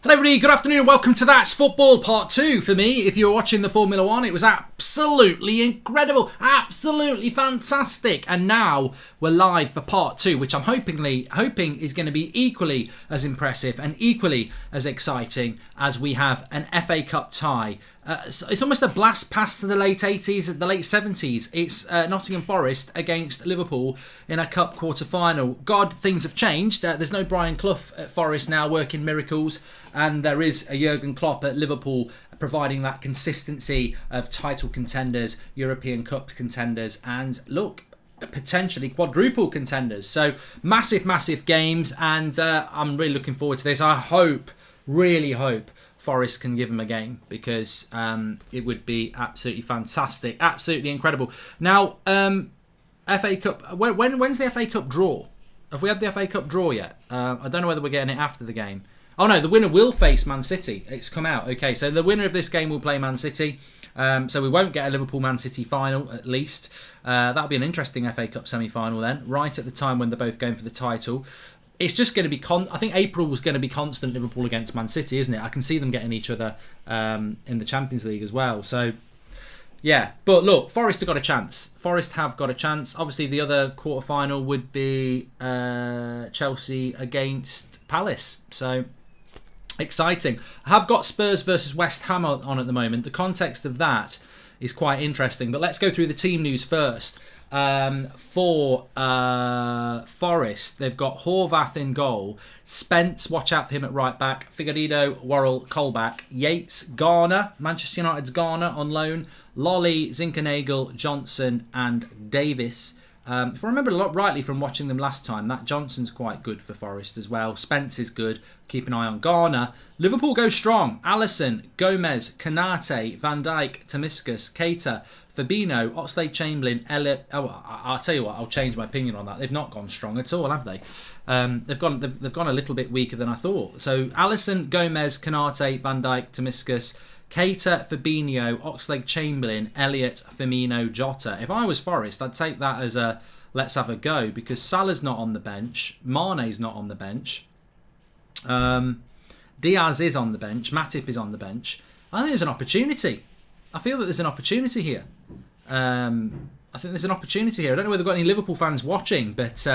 Hello everybody, good afternoon and welcome to That's Football Part 2. For me, if you were watching the Formula 1, it was absolutely incredible, absolutely fantastic. And now we're live for Part 2, which I'm hoping is going to be equally as impressive and equally as exciting as we have an FA Cup tie. It's almost a blast past to the late 80s, the late 70s. It's Nottingham Forest against Liverpool in a cup quarter-final. God, things have changed. There's no Brian Clough at Forest now working miracles. And there is a Jurgen Klopp at Liverpool providing that consistency of title contenders, European Cup contenders, and look, potentially quadruple contenders. So massive games, and I'm really looking forward to this. I really hope Forest can give them a game, because it would be absolutely fantastic, absolutely incredible. Now, FA Cup, when's the FA Cup draw? Have we had the FA Cup draw yet? I don't know whether we're getting it after the game. Oh no, the winner will face Man City. It's come out. Okay, so the winner of this game will play Man City. So we won't get a Liverpool-Man City final, at least. That'll be an interesting FA Cup semi-final then, right at the time when they're both going for the title. It's just going to be... I think April was going to be constant Liverpool against Man City, isn't it? I can see them getting each other in the Champions League as well. So, yeah. But look, Forest have got a chance. Forest have got a chance. Obviously, the other quarter-final would be Chelsea against Palace. So... exciting. I have got Spurs versus West Ham on at the moment. The context of that is quite interesting. But let's go through the team news first. For Forest, they've got Horvath in goal. Spence, watch out for him at right back. Figueiredo, Worrell, Colback. Yates, Garner, Manchester United's Garner on loan. Lolly, Zinkernagel, Johnson and Davis. If I remember rightly from watching them last time, that Johnson's quite good for Forest as well. Spence is good. Keep an eye on Garner. Liverpool go strong. Alisson, Gomez, Kanate, Van Dijk, Tomiskas, Keita, Fabinho, Oxlade-Chamberlain, Elliott. Oh, I'll tell you what, I'll change my opinion on that. They've not gone strong at all, have they? They've gone a little bit weaker than I thought. So Alisson, Gomez, Kanate, Van Dijk, Tomiskas, Keita, Fabinho, Oxlade-Chamberlain, Elliott, Firmino, Jota. If I was Forest, I'd take that as a let's have a go, because Salah's not on the bench, Mane's not on the bench, Diaz is on the bench, Matip is on the bench. I think there's an opportunity. I feel that there's an opportunity here. I think there's an opportunity here. I don't know whether we've got any Liverpool fans watching, but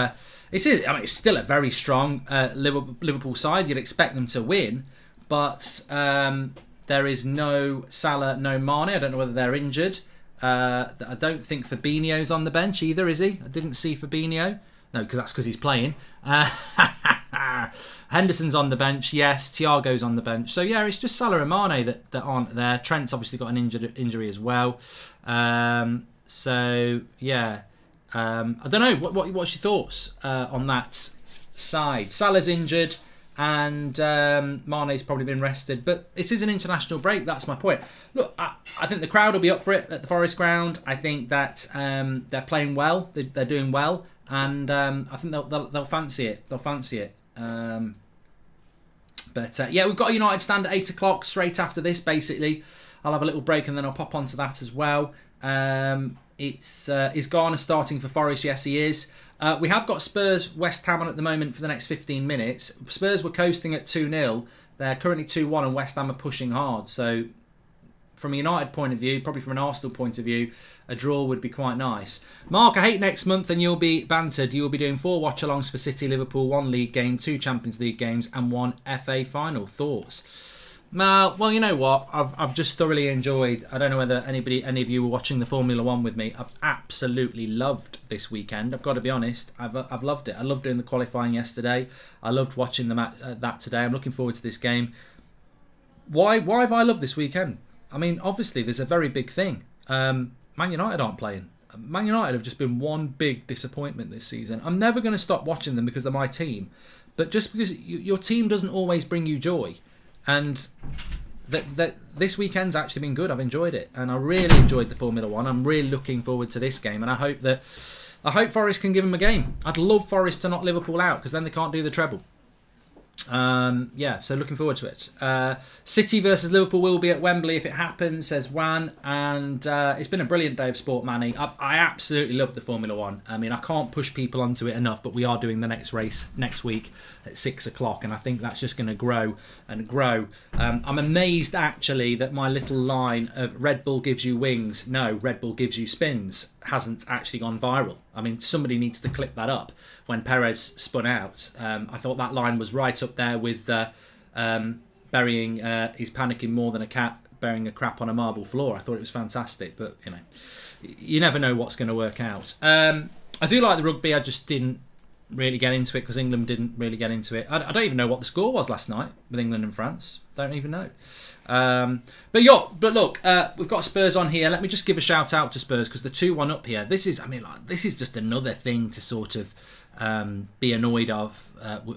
it's still a very strong Liverpool side. You'd expect them to win, but there is no Salah, no Mane. I don't know whether they're injured. I don't think Fabinho's on the bench either, is he? I didn't see Fabinho. No, because he's playing. Henderson's on the bench, yes. Thiago's on the bench. So, yeah, it's just Salah and Mane that aren't there. Trent's obviously got an injury as well. So, yeah. I don't know. What's your thoughts on that side? Salah's injured. And Mane's probably been rested, but it is an international break. That's my point. Look, I think the crowd will be up for it at the Forest ground. I think that they're playing well, they're doing well, and I think they'll fancy it. They'll fancy it. But yeah, we've got a United stand at 8 o'clock straight after this. Basically, I'll have a little break and then I'll pop onto that as well. Is Garner starting for Forest? Yes, he is. We have got Spurs West Ham on at the moment for the next 15 minutes. Spurs were coasting at 2-0. They're currently 2-1 and West Ham are pushing hard. So from a United point of view, probably from an Arsenal point of view, a draw would be quite nice. Mark, I hate next month and you'll be bantered. You will be doing 4 watch-alongs for City, Liverpool, 1 league game, 2 Champions League games and 1 FA final. Thoughts? Well, you know what? I've just thoroughly enjoyed. I don't know whether any of you were watching the Formula 1 with me. I've absolutely loved this weekend. I've got to be honest. I've loved it. I loved doing the qualifying yesterday. I loved watching that today. I'm looking forward to this game. Why have I loved this weekend? I mean, obviously, there's a very big thing. Man United aren't playing. Man United have just been one big disappointment this season. I'm never going to stop watching them because they're my team. But just because your team doesn't always bring you joy. And this weekend's actually been good. I've enjoyed it, and I really enjoyed the Formula 1. I'm really looking forward to this game, and I hope Forest can give them a game. I'd love Forest to knock Liverpool out, because then they can't do the treble. Yeah, so looking forward to it. City versus Liverpool will be at Wembley if it happens, says Juan. And it's been a brilliant day of sport, Manny. I absolutely love the Formula One. I mean, I can't push people onto it enough, but we are doing the next race next week at 6 o'clock. And I think that's just going to grow and grow. I'm amazed, actually, that my little line of Red Bull gives you wings, no, Red Bull gives you spins, hasn't actually gone viral. I mean, somebody needs to clip that up. When Perez spun out, I thought that line was right up there with burying, he's panicking more than a cat burying a crap on a marble floor. I thought it was fantastic, but you never know what's going to work out. I do like the rugby. I just didn't really get into it because England didn't really get into it. I don't even know what the score was last night with England and France. Don't even know. But look, we've got Spurs on here. Let me just give a shout out to Spurs because the 2-1 up here. This is just another thing to sort of be annoyed of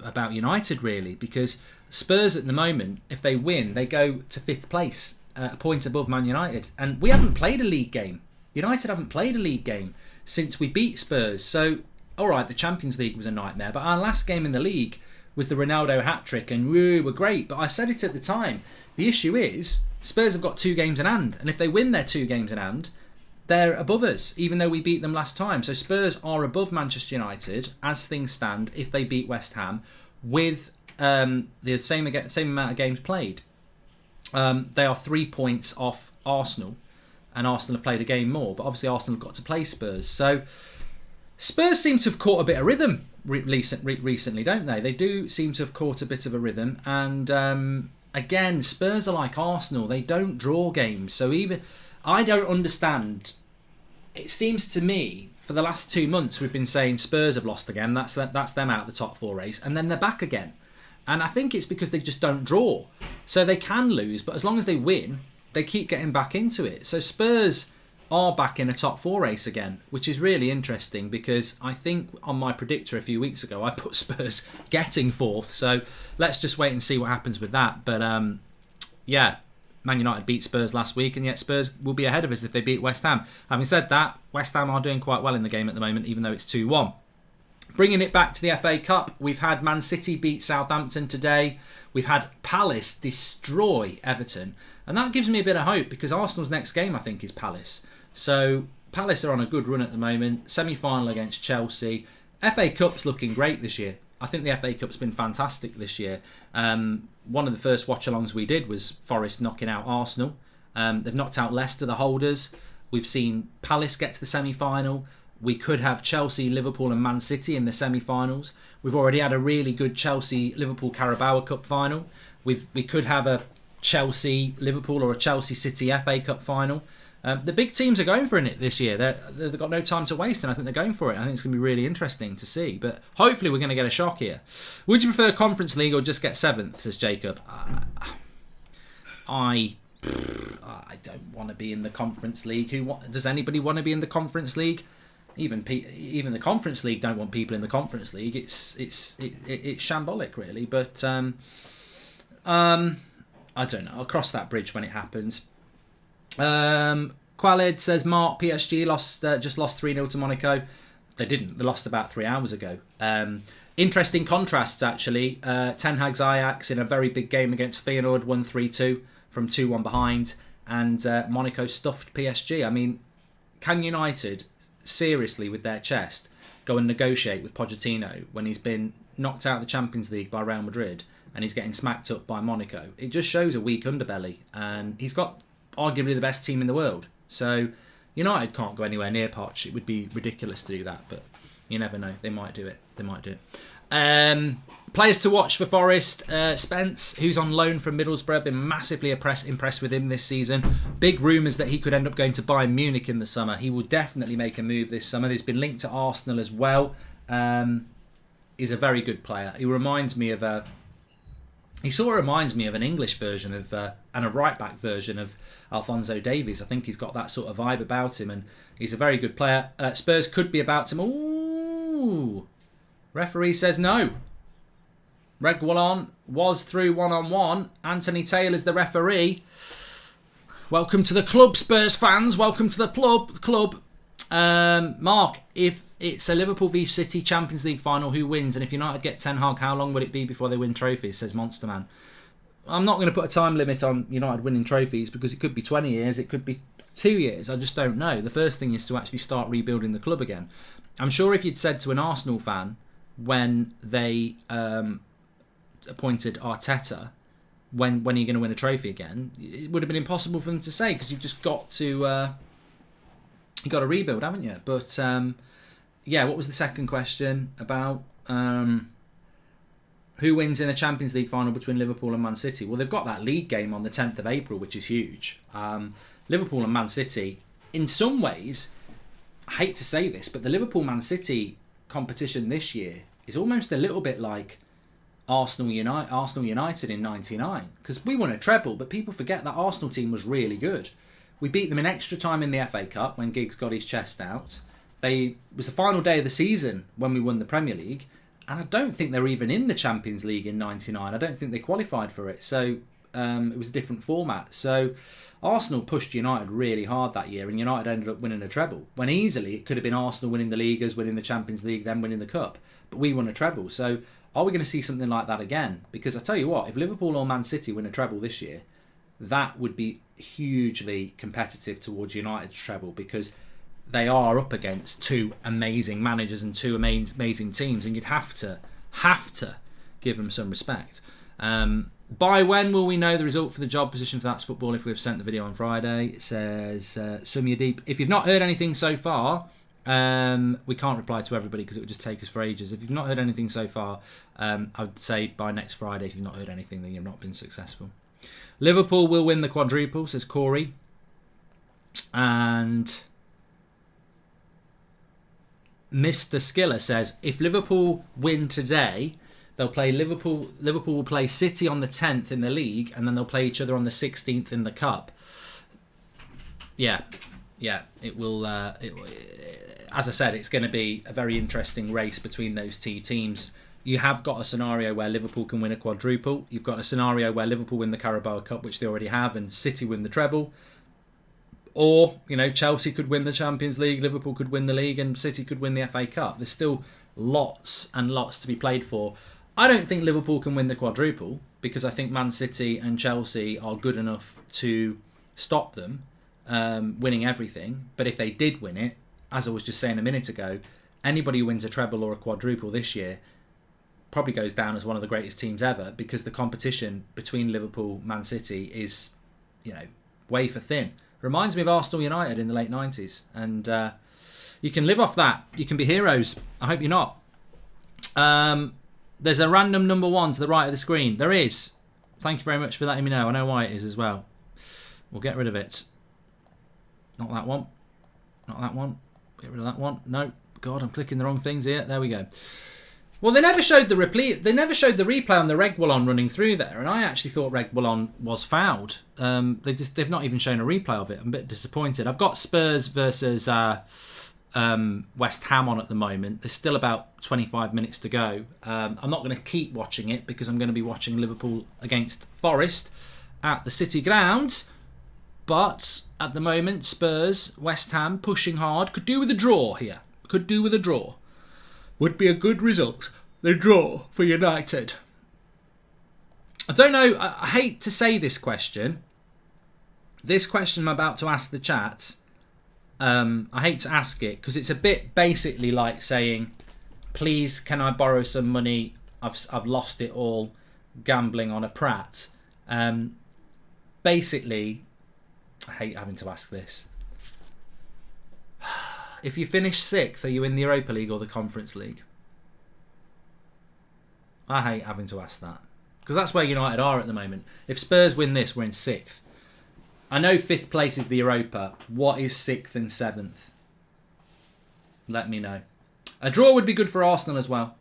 about United, really, because Spurs at the moment, if they win, they go to 5th place, a point above Man United, and we haven't played a league game. United haven't played a league game since we beat Spurs. So, all right, the Champions League was a nightmare, but our last game in the league was the Ronaldo hat-trick, and we were great. But I said it at the time. The issue is Spurs have got 2 games in hand, and if they win their 2 games in hand, they're above us, even though we beat them last time. So Spurs are above Manchester United as things stand if they beat West Ham with the same amount of games played. They are 3 points off Arsenal, and Arsenal have played a game more, but obviously Arsenal have got to play Spurs. So Spurs seem to have caught a bit of rhythm recently, don't they? They do seem to have caught a bit of a rhythm, and again, Spurs are like Arsenal. They don't draw games. So even I don't understand. It seems to me for the last 2 months we've been saying Spurs have lost again. That's them out of the top 4 race, and then they're back again. And I think it's because they just don't draw. So they can lose, but as long as they win, they keep getting back into it. So Spurs are back in a top 4 race again, which is really interesting because I think on my predictor a few weeks ago I put Spurs getting 4th. So let's just wait and see what happens with that. But yeah, Man United beat Spurs last week, and yet Spurs will be ahead of us if they beat West Ham. Having said that, West Ham are doing quite well in the game at the moment, even though it's 2-1. Bringing it back to the FA Cup, we've had Man City beat Southampton today. We've had Palace destroy Everton. And that gives me a bit of hope because Arsenal's next game, I think, is Palace. So Palace are on a good run at the moment. Semi-final against Chelsea. FA Cup's looking great this year. I think the FA Cup's been fantastic this year. One of the first watch-alongs we did was Forest knocking out Arsenal. They've knocked out Leicester, the holders. We've seen Palace get to the semi-final. We could have Chelsea, Liverpool and Man City in the semi-finals. We've already had a really good Chelsea-Liverpool Carabao Cup final. We could have a Chelsea-Liverpool or a Chelsea-City FA Cup final. The big teams are going for it this year. They've got no time to waste, and I think they're going for it. I think it's going to be really interesting to see. But hopefully we're going to get a shock here. Would you prefer Conference League or just get 7th, says Jacob? I don't want to be in the Conference League. Does anybody want to be in the Conference League? Even the Conference League don't want people in the Conference League. It's shambolic, really. But I don't know. I'll cross that bridge when it happens. Khaled says Mark, PSG just lost 3-0 to Monaco. They didn't. They lost about 3 hours ago. Interesting contrasts, actually. Ten Hag's Ajax in a very big game against Feyenoord won 3-2 from 2-1 behind, and Monaco stuffed PSG. I mean, can United seriously, with their chest, go and negotiate with Pochettino when he's been knocked out of the Champions League by Real Madrid and he's getting smacked up by Monaco? It just shows a weak underbelly, and he's got arguably the best team in the world. So United can't go anywhere near Poch. It would be ridiculous to do that, but you never know. They might do it. Players to watch for Forest. Spence, who's on loan from Middlesbrough, been massively impressed with him this season. Big rumours that he could end up going to Bayern Munich in the summer. He will definitely make a move this summer. He's been linked to Arsenal as well. He's a very good player. He reminds me of he sort of reminds me of an English version of and a right-back version of Alphonso Davies. I think he's got that sort of vibe about him, and he's a very good player. Spurs could be about him. Ooh, referee says no. Reguilon was through one-on-one. Anthony Taylor's the referee. Welcome to the club, Spurs fans. Welcome to the club. Mark, if It's a Liverpool v City Champions League final. Who wins? And if United get Ten Hag, how long would it be before they win trophies? Says Monster Man. I'm not going to put a time limit on United winning trophies because it could be 20 years, it could be 2 years. I just don't know. The first thing is to actually start rebuilding the club again. I'm sure if you'd said to an Arsenal fan when they appointed Arteta, when are you going to win a trophy again? It would have been impossible for them to say because you've just got to you got to rebuild, haven't you? But yeah, what was the second question about? Who wins in a Champions League final between Liverpool and Man City? Well, they've got that league game on the 10th of April, which is huge. Liverpool and Man City, in some ways, I hate to say this, but the Liverpool-Man City competition this year is almost a little bit like Arsenal United in '99, because we won a treble, but people forget that Arsenal team was really good. We beat them in extra time in the FA Cup when Giggs got his chest out. It was the final day of the season when we won the Premier League, and I don't think they were even in the Champions League in '99. I don't think they qualified for it, so it was a different format. So Arsenal pushed United really hard that year, and United ended up winning a treble, when easily it could have been Arsenal winning the league, as winning the Champions League, then winning the Cup. But we won a treble. So are we going to see something like that again? Because I tell you what, if Liverpool or Man City win a treble this year, that would be hugely competitive towards United's treble, because they are up against two amazing managers and two amazing teams, and you'd have to give them some respect. By when will we know the result for the job position for That's Football if we've sent the video on Friday? It says Sumya Deep. If you've not heard anything so far, we can't reply to everybody because it would just take us for ages. If you've not heard anything so far, I would say by next Friday. If you've not heard anything, then you've not been successful. Liverpool will win the quadruple, says Corey. And Mr. Skiller says, if Liverpool win today, they'll play Liverpool will play City on the 10th in the league, and then they'll play each other on the 16th in the cup. Yeah, it will. As I said, it's going to be a very interesting race between those two teams. You have got a scenario where Liverpool can win a quadruple. You've got a scenario where Liverpool win the Carabao Cup, which they already have, and City win the treble. Or, Chelsea could win the Champions League, Liverpool could win the league, and City could win the FA Cup. There's still lots and lots to be played for. I don't think Liverpool can win the quadruple, because I think Man City and Chelsea are good enough to stop them winning everything. But if they did win it, as I was just saying a minute ago, anybody who wins a treble or a quadruple this year probably goes down as one of the greatest teams ever, because the competition between Liverpool and Man City is, wafer thin. Reminds me of Arsenal United in the late 90s. And you can live off that. You can be heroes. I hope you're not. There's a random number 1 to the right of the screen. There is. Thank you very much for letting me know. I know why it is as well. We'll get rid of it. Not that one. Not that one. Get rid of that one. No. God, I'm clicking the wrong things here. There we go. Well, they never showed the replay. They never showed the replay on the Reguilon running through there, and I actually thought Reguilon was fouled. They've not even shown a replay of it. I'm a bit disappointed. I've got Spurs versus West Ham on at the moment. There's still about 25 minutes to go. I'm not going to keep watching it because I'm going to be watching Liverpool against Forest at the City Ground. But at the moment, Spurs, West Ham pushing hard. Could do with a draw here. Could do with a draw. Would be a good result. The draw for United. I don't know. I hate to say this question. This question I'm about to ask the chat. I hate to ask it because it's a bit basically like saying, please can I borrow some money? I've lost it all gambling on a Pratt. Basically, I hate having to ask this. If you finish 6th, are you in the Europa League or the Conference League? I hate having to ask that. Because that's where United are at the moment. If Spurs win this, we're in 6th. I know 5th place is the Europa. What is 6th and 7th? Let me know. A draw would be good for Arsenal as well.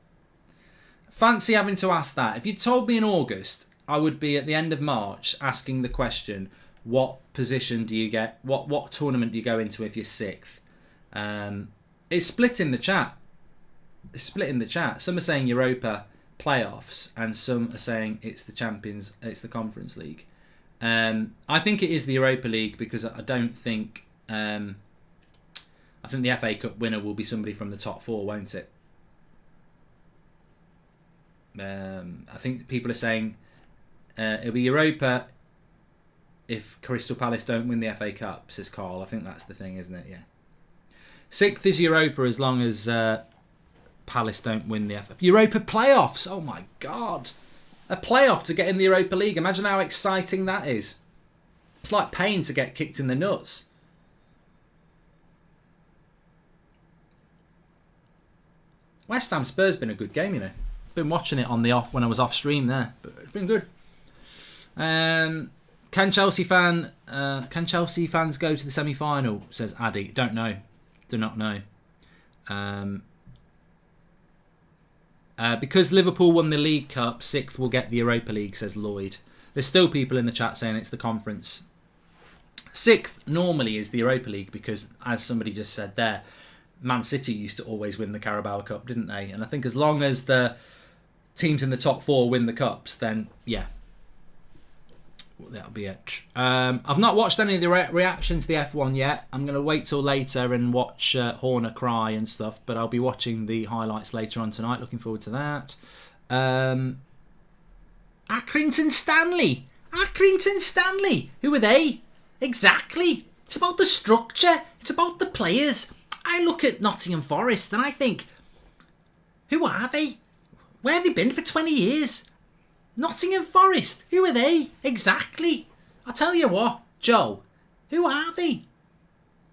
Fancy having to ask that. If you told me in August, I would be at the end of March asking the question, what position do you get? What tournament do you go into if you're 6th? It's split in the chat. Some are saying Europa playoffs, and some are saying it's the Conference League. I think it is the Europa League because I don't think I think the FA Cup winner will be somebody from the top 4, won't it? I think people are saying it'll be Europa if Crystal Palace don't win the FA Cup, says Carl. I think that's the thing, isn't it? Yeah. 6th is Europa as long as Palace don't win the Europa playoffs. Oh my God. A playoff to get in the Europa League. Imagine how exciting that is. It's like paying to get kicked in the nuts. West Ham Spurs been a good game, you know. Been watching it on the off when I was off stream there, but it's been good. Can Chelsea fans go to the semi-final? Says Addy. Don't know. Do not know. Because Liverpool won the League Cup, 6th will get the Europa League, says Lloyd. There's still people in the chat saying it's the conference. 6th normally is the Europa League because, as somebody just said there, Man City used to always win the Carabao Cup, didn't they? And I think as long as the teams in the top 4 win the cups, then yeah, that'll be it. I've not watched any of the reaction to the F1 yet. I'm going to wait till later and watch Horner cry and stuff, but I'll be watching the highlights later on tonight. Looking forward to that. Accrington Stanley. Accrington Stanley. Who are they? Exactly. It's about the structure. It's about the players. I look at Nottingham Forest and I think, who are they? Where have they been for 20 years? Nottingham Forest. Who are they? Exactly. I'll tell you what, Joe, who are they?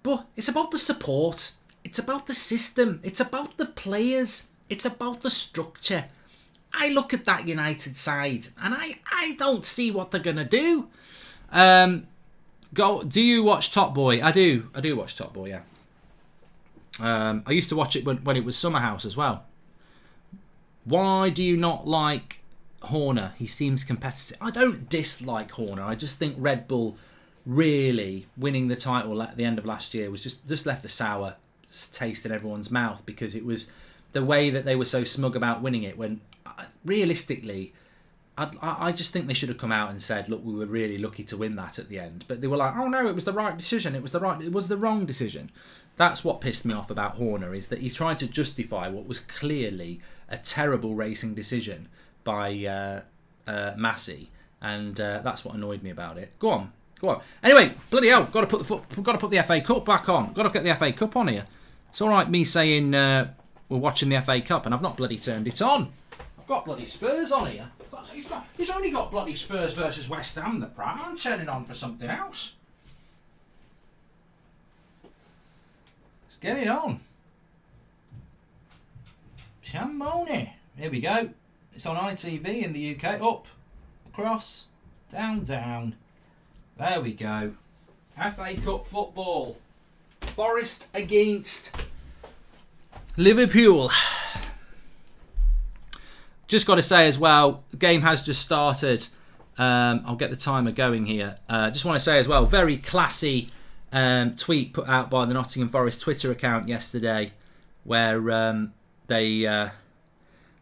But it's about the support. It's about the system. It's about the players. It's about the structure. I look at that United side and I don't see what they're going to do. Do you watch Top Boy? I do watch Top Boy, yeah. I used to watch it when it was Summer House as well. Why do you not like Horner? He seems competitive. I don't dislike Horner. I just think Red Bull really winning the title at the end of last year was just left a sour taste in everyone's mouth because it was the way that they were so smug about winning it when realistically I just think they should have come out and said, look, we were really lucky to win that at the end. But they were like, oh no, it was the right decision. It was the wrong decision. That's what pissed me off about Horner, is that he tried to justify what was clearly a terrible racing decision by Massey, and that's what annoyed me about it. Go on. Anyway, bloody hell, got to put the FA Cup back on. Got to get the FA Cup on here. It's all right me saying we're watching the FA Cup, and I've not bloody turned it on. I've got bloody Spurs on here. He's only got bloody Spurs versus West Ham. The prime. I'm turning on for something else. Let's get it on. Chamone. Here we go. It's on ITV in the UK. Up, across, down. There we go. FA Cup football. Forest against Liverpool. Just got to say as well, the game has just started. I'll get the timer going here. Just want to say as well, very classy tweet put out by the Nottingham Forest Twitter account yesterday, where they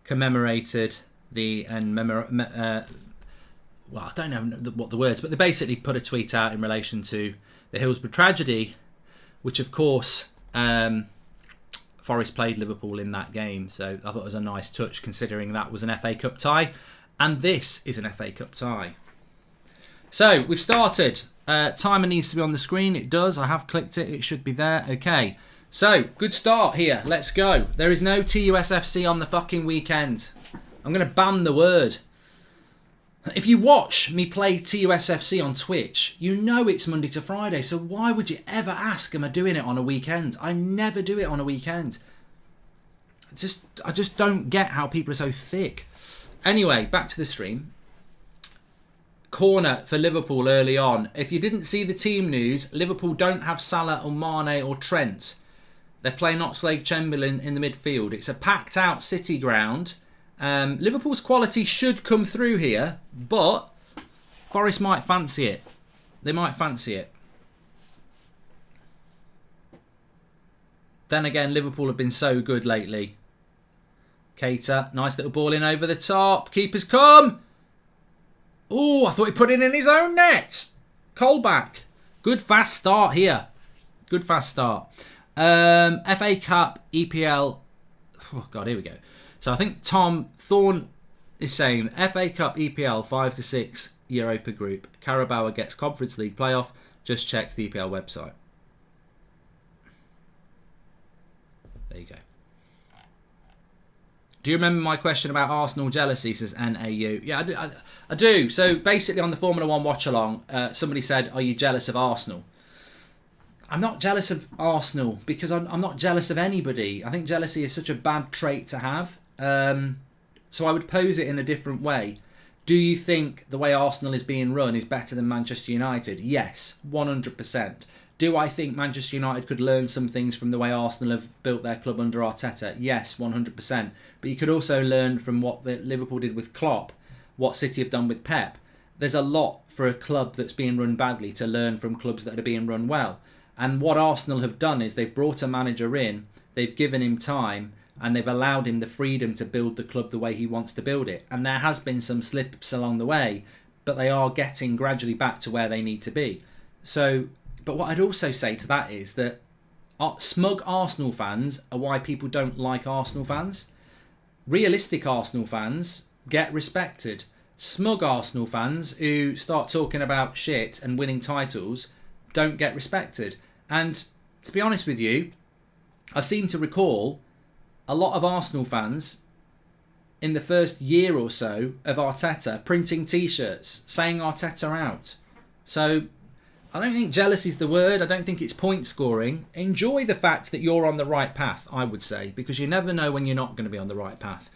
commemorated well, I don't know what the words, but they basically put a tweet out in relation to the Hillsborough tragedy, which of course Forest played Liverpool in that game, so I thought it was a nice touch considering that was an FA Cup tie, and this is an FA Cup tie. So we've started. Timer needs to be on the screen. It does. I have clicked it. It should be there. Okay. So good start here. Let's go. There is no TUSFC on the fucking weekend. I'm going to ban the word. If you watch me play TUSFC on Twitch, you know it's Monday to Friday, so why would you ever ask, am I doing it on a weekend? I never do it on a weekend. I just don't get how people are so thick. Anyway, back to the stream. Corner for Liverpool early on. If you didn't see the team news, Liverpool don't have Salah or Mane or Trent. They're playing Oxlade-Chamberlain in the midfield. It's a packed out City ground. Liverpool's quality should come through here, but Forest might fancy it. They might fancy it. Then again, Liverpool have been so good lately. Keita, nice little ball in over the top. Keeper's come. Oh, I thought he put it in his own net. Colback. Good fast start here. Good fast start. FA Cup, EPL. Oh God, here we go. So I think Tom Thorne is saying FA Cup, EPL 5 to 6 Europa group. Carabao gets Conference League playoff. Just checked the EPL website. There you go. Do you remember my question about Arsenal jealousy, says NAU? Yeah, I do. So basically on the Formula 1 watch-along, somebody said, are you jealous of Arsenal? I'm not jealous of Arsenal because I'm not jealous of anybody. I think jealousy is such a bad trait to have. So I would pose it in a different way. Do you think the way Arsenal is being run is better than Manchester United? Yes, 100%. Do I think Manchester United could learn some things from the way Arsenal have built their club under Arteta? Yes, 100%. But you could also learn from what Liverpool did with Klopp, what City have done with Pep. There's a lot for a club that's being run badly to learn from clubs that are being run well. And what Arsenal have done is they've brought a manager in, they've given him time, and they've allowed him the freedom to build the club the way he wants to build it. And there has been some slips along the way, but they are getting gradually back to where they need to be. So... But what I'd also say to that is that smug Arsenal fans are why people don't like Arsenal fans. Realistic Arsenal fans get respected. Smug Arsenal fans who start talking about shit and winning titles don't get respected. And to be honest with you, I seem to recall a lot of Arsenal fans in the first year or so of Arteta printing t-shirts saying Arteta out. So... I don't think jealousy is the word. I don't think it's point scoring. Enjoy the fact that you're on the right path, I would say, because you never know when you're not going to be on the right path.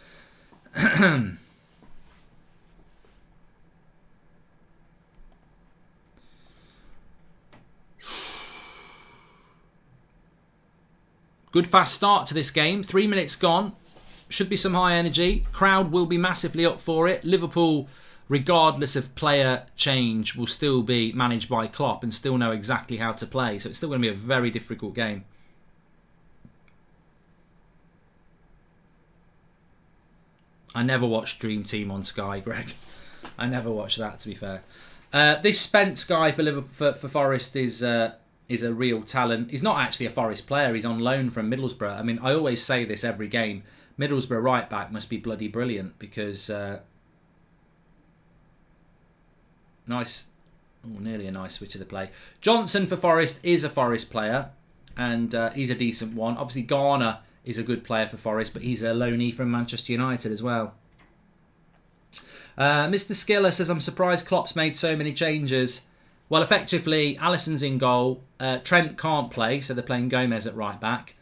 Good fast start to this game. 3 minutes gone. Should be some high energy. Crowd will be massively up for it. Liverpool, regardless of player change, will still be managed by Klopp and still know exactly how to play. So it's still going to be a very difficult game. I never watched Dream Team on Sky, Greg. I never watched that, to be fair. This Spence guy for Forest is a real talent. He's not actually a Forest player. He's on loan from Middlesbrough. I mean, I always say this every game. Middlesbrough right back must be bloody brilliant because... Nice. Oh, nearly a nice switch of the play. Johnson for Forest is a Forest player, and he's a decent one. Obviously, Garner is a good player for Forest, but he's a loanee from Manchester United as well. Mr. Skiller says, I'm surprised Klopp's made so many changes. Well, effectively, Alisson's in goal. Trent can't play, so they're playing Gomez at right back.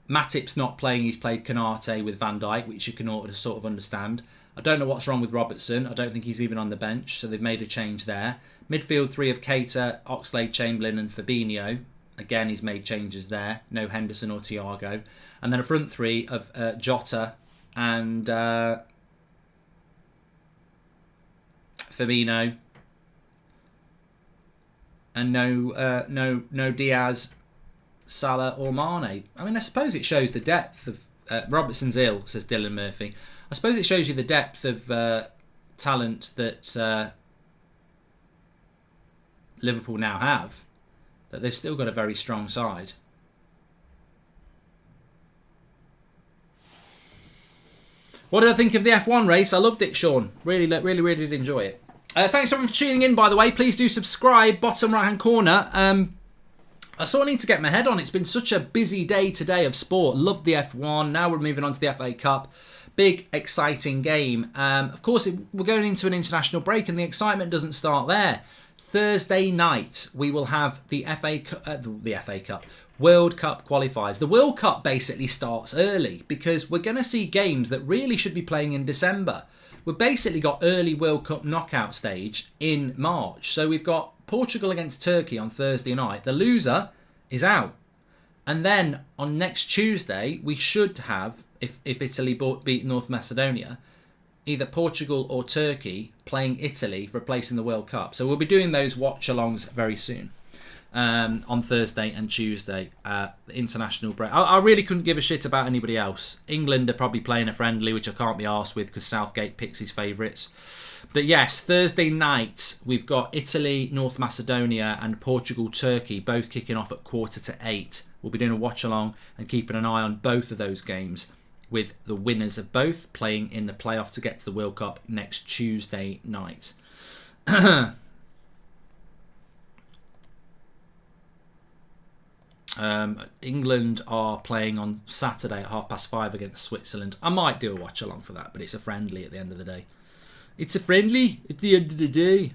Matip's not playing. He's played Canate with Van Dijk, which you can sort of understand. I don't know what's wrong with Robertson. I don't think he's even on the bench, so they've made a change there. Midfield 3 of Keita, Oxlade, Chamberlain and Fabinho. Again, he's made changes there. No Henderson or Thiago. And then a front 3 of Jota and Firmino. And no Diaz, Salah or Mane. I mean, I suppose it shows the depth of... Robertson's ill, says Dylan Murphy. I suppose it shows you the depth of talent that Liverpool now have. That they've still got a very strong side. What did I think of the F1 race? I loved it, Sean. Really did enjoy it. Thanks everyone for tuning in, by the way. Please do subscribe. Bottom right-hand corner. I sort of need to get my head on. It's been such a busy day today of sport. Loved the F1. Now we're moving on to the FA Cup. Big, exciting game. Of course, we're going into an international break and the excitement doesn't start there. Thursday night, we will have the FA Cup, World Cup qualifiers. The World Cup basically starts early because we're going to see games that really should be playing in December. We've basically got early World Cup knockout stage in March. So we've got Portugal against Turkey on Thursday night. The loser is out. And then on next Tuesday, we should have, if Italy beat North Macedonia, either Portugal or Turkey playing Italy for a place in the World Cup. So we'll be doing those watch-alongs very soon on Thursday and Tuesday, the international break. I really couldn't give a shit about anybody else. England are probably playing a friendly, which I can't be arsed with because Southgate picks his favourites. But yes, Thursday night, we've got Italy, North Macedonia and Portugal, Turkey, both kicking off at 7:45. we'll be doing a watch along and keeping an eye on both of those games, with the winners of both playing in the playoff to get to the World Cup next Tuesday night. England are playing on Saturday at 5:30 against Switzerland. I might do a watch along for that, but it's a friendly at the end of the day. It's a friendly at the end of the day.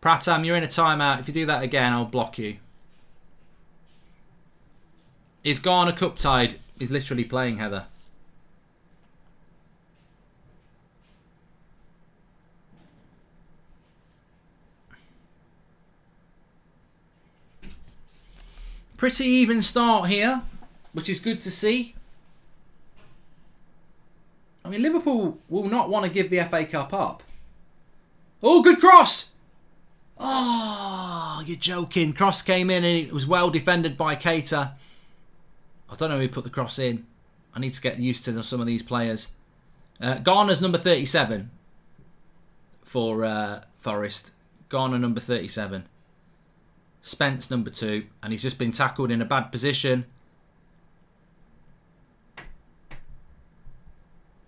Pratam, you're in a timeout. If you do that again, I'll block you. Is Ghana cup tied? He's literally playing, Heather. Pretty even start here, which is good to see. I mean, Liverpool will not want to give the FA Cup up. Oh, good cross! Oh, you're joking. Cross came in and it was well defended by Keita. I don't know who put the cross in. I need to get used to some of these players. Ghana's number 37 for Forest. Ghana number 37. Spence number 2. And he's just been tackled in a bad position.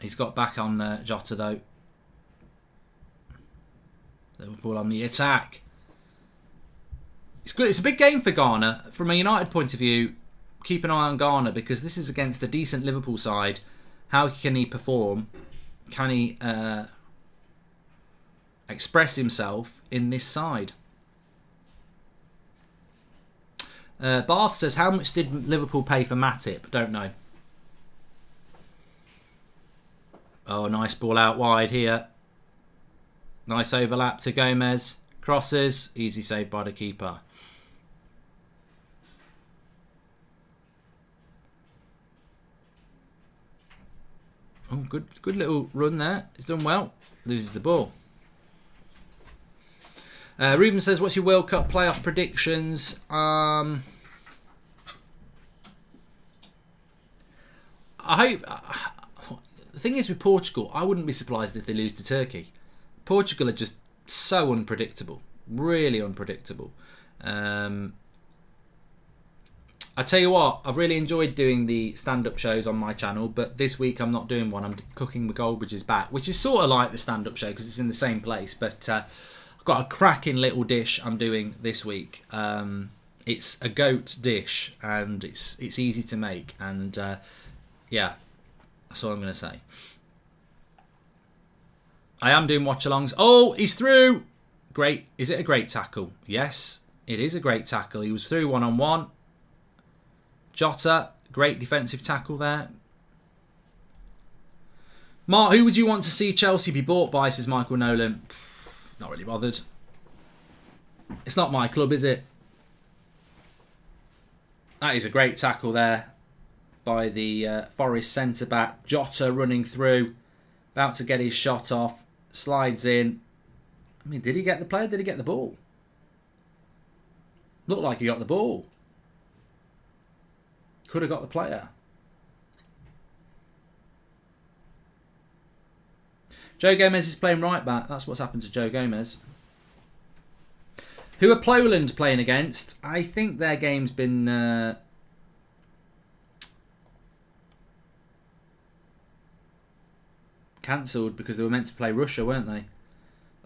He's got back on Jota though. Liverpool on the attack. It's good. It's a big game for Ghana. From a United point of view, keep an eye on Ghana because this is against a decent Liverpool side. How can he perform? Can he express himself in this side? Bath says, how much did Liverpool pay for Matip? Don't know. Oh, nice ball out wide here. Nice overlap to Gomez. Crosses. Easy save by the keeper. Oh, good little run there. He's done well. Loses the ball. Ruben says, what's your World Cup playoff predictions? I hope... the thing is with Portugal, I wouldn't be surprised if they lose to Turkey. Portugal are just so unpredictable. Really unpredictable. I tell you what, I've really enjoyed doing the stand-up shows on my channel, but this week I'm not doing one. I'm cooking with Goldbridge's back, which is sort of like the stand-up show because it's in the same place. But I've got a cracking little dish I'm doing this week. It's a goat dish, and it's easy to make. And yeah, that's all I'm going to say. I am doing watch-alongs. Oh, he's through. Great. Is it a great tackle? Yes, it is a great tackle. He was through one-on-one. Jota, great defensive tackle there. Mark, who would you want to see Chelsea be bought by, says Michael Nolan. Not really bothered. It's not my club, is it? That is a great tackle there by the Forest centre-back. Jota running through. About to get his shot off. Slides in. I mean, did he get the player? Did he get the ball? Looked like he got the ball. Could have got the player. Joe Gomez is playing right back. That's what's happened to Joe Gomez. Who are Poland playing against? I think their game's been... cancelled because they were meant to play Russia, weren't they?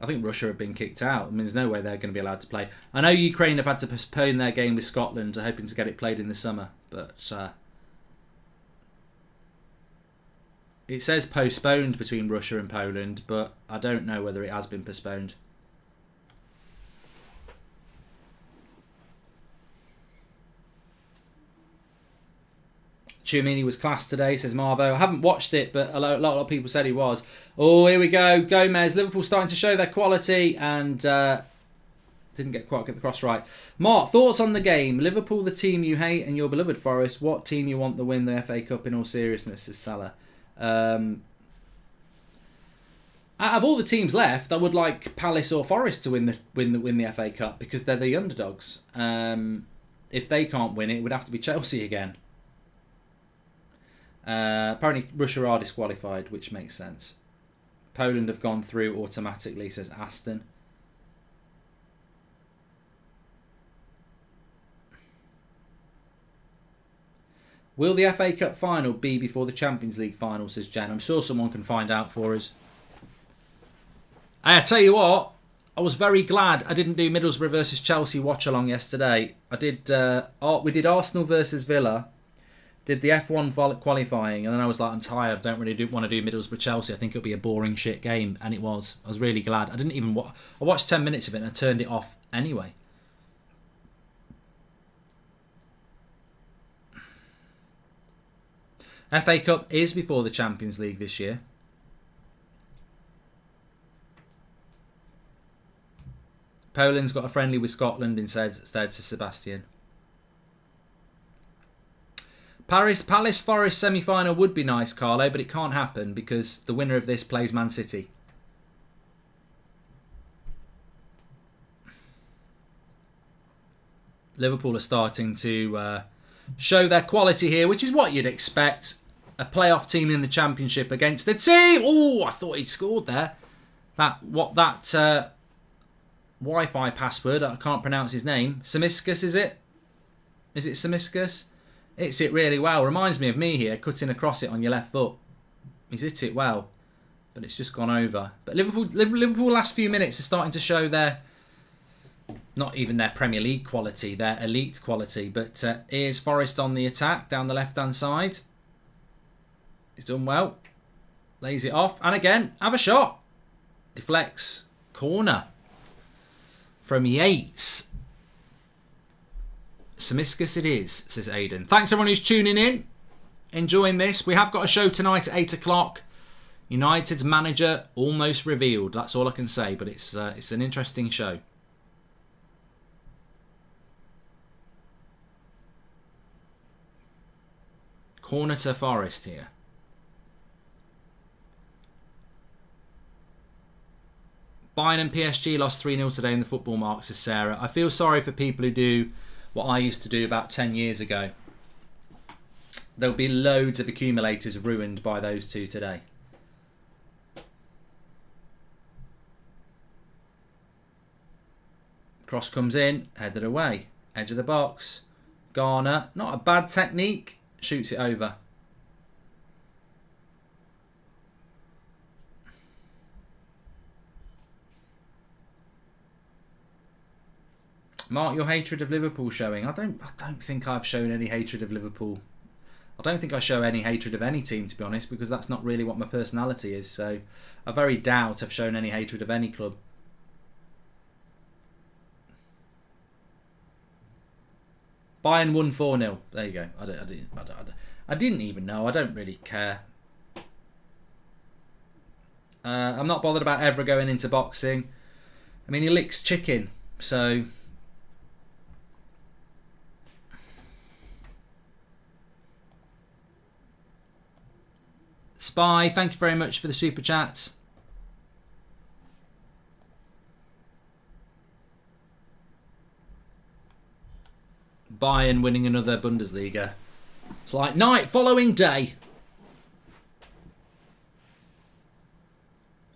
I think Russia have been kicked out. I mean, there's no way they're going to be allowed to play. I know Ukraine have had to postpone their game with Scotland, hoping to get it played in the summer. But it says postponed between Russia and Poland, but I don't know whether it has been postponed. Tchouameni was class today, says Marvo. I haven't watched it, but a lot of people said he was. Oh, here we go. Gomez. Liverpool starting to show their quality and didn't quite get the cross right. Mark, thoughts on the game? Liverpool, the team you hate, and your beloved Forest. What team you want to win the FA Cup in all seriousness, says Salah. Out of all the teams left, I would like Palace or Forest to win the FA Cup because they're the underdogs. If they can't win it, it would have to be Chelsea again. Apparently Russia are disqualified, which makes sense. Poland have gone through automatically, says Aston. Will the FA Cup final be before the Champions League final, says Jen. I'm sure someone can find out for us. I tell you what, I was very glad I didn't do Middlesbrough versus Chelsea watch-along yesterday. We did Arsenal versus Villa, did the F1 qualifying, and then I was like, I'm tired, I don't really want to do Middlesbrough-Chelsea. I think it'll be a boring shit game, and it was. I was really glad. I watched 10 minutes of it and I turned it off anyway. FA Cup is before the Champions League this year. Poland's got a friendly with Scotland instead, says Sebastian. Palace Forest semi-final would be nice, Carlo, but it can't happen because the winner of this plays Man City. Liverpool are starting to show their quality here, which is what you'd expect. A playoff team in the Championship against a team. Oh, I thought he'd scored there. That Wi-Fi password. I can't pronounce his name. Samiskus, is it? Is it Samiskus? Hits it really well. Reminds me of me here, cutting across it on your left foot. He's hit it well, but it's just gone over. But Liverpool last few minutes are starting to show their, not even their Premier League quality, their elite quality. But here's Forest on the attack down the left-hand side. He's done well. Lays it off. And again, have a shot. Deflects. Corner. From Yates. Samiskus it is, says Aidan. Thanks everyone who's tuning in. Enjoying this. We have got a show tonight at 8 o'clock. United's manager almost revealed. That's all I can say. But it's an interesting show. Corner to Forest here. Bayern and PSG lost 3-0 today in the football marks, says Sarah. I feel sorry for people who do what I used to do about 10 years ago. There'll be loads of accumulators ruined by those two today. Cross comes in, headed away. Edge of the box. Garner, not a bad technique. Shoots it over. Mark, your hatred of Liverpool showing. I don't think I've shown any hatred of Liverpool. I don't think I show any hatred of any team, to be honest, because that's not really what my personality is. So I very doubt I've shown any hatred of any club. Bayern won 4-0. There you go. I didn't even know. I don't really care. I'm not bothered about ever going into boxing. I mean, he licks chicken, so... Spy, thank you very much for the super chat. Bayern winning another Bundesliga. It's like night following day.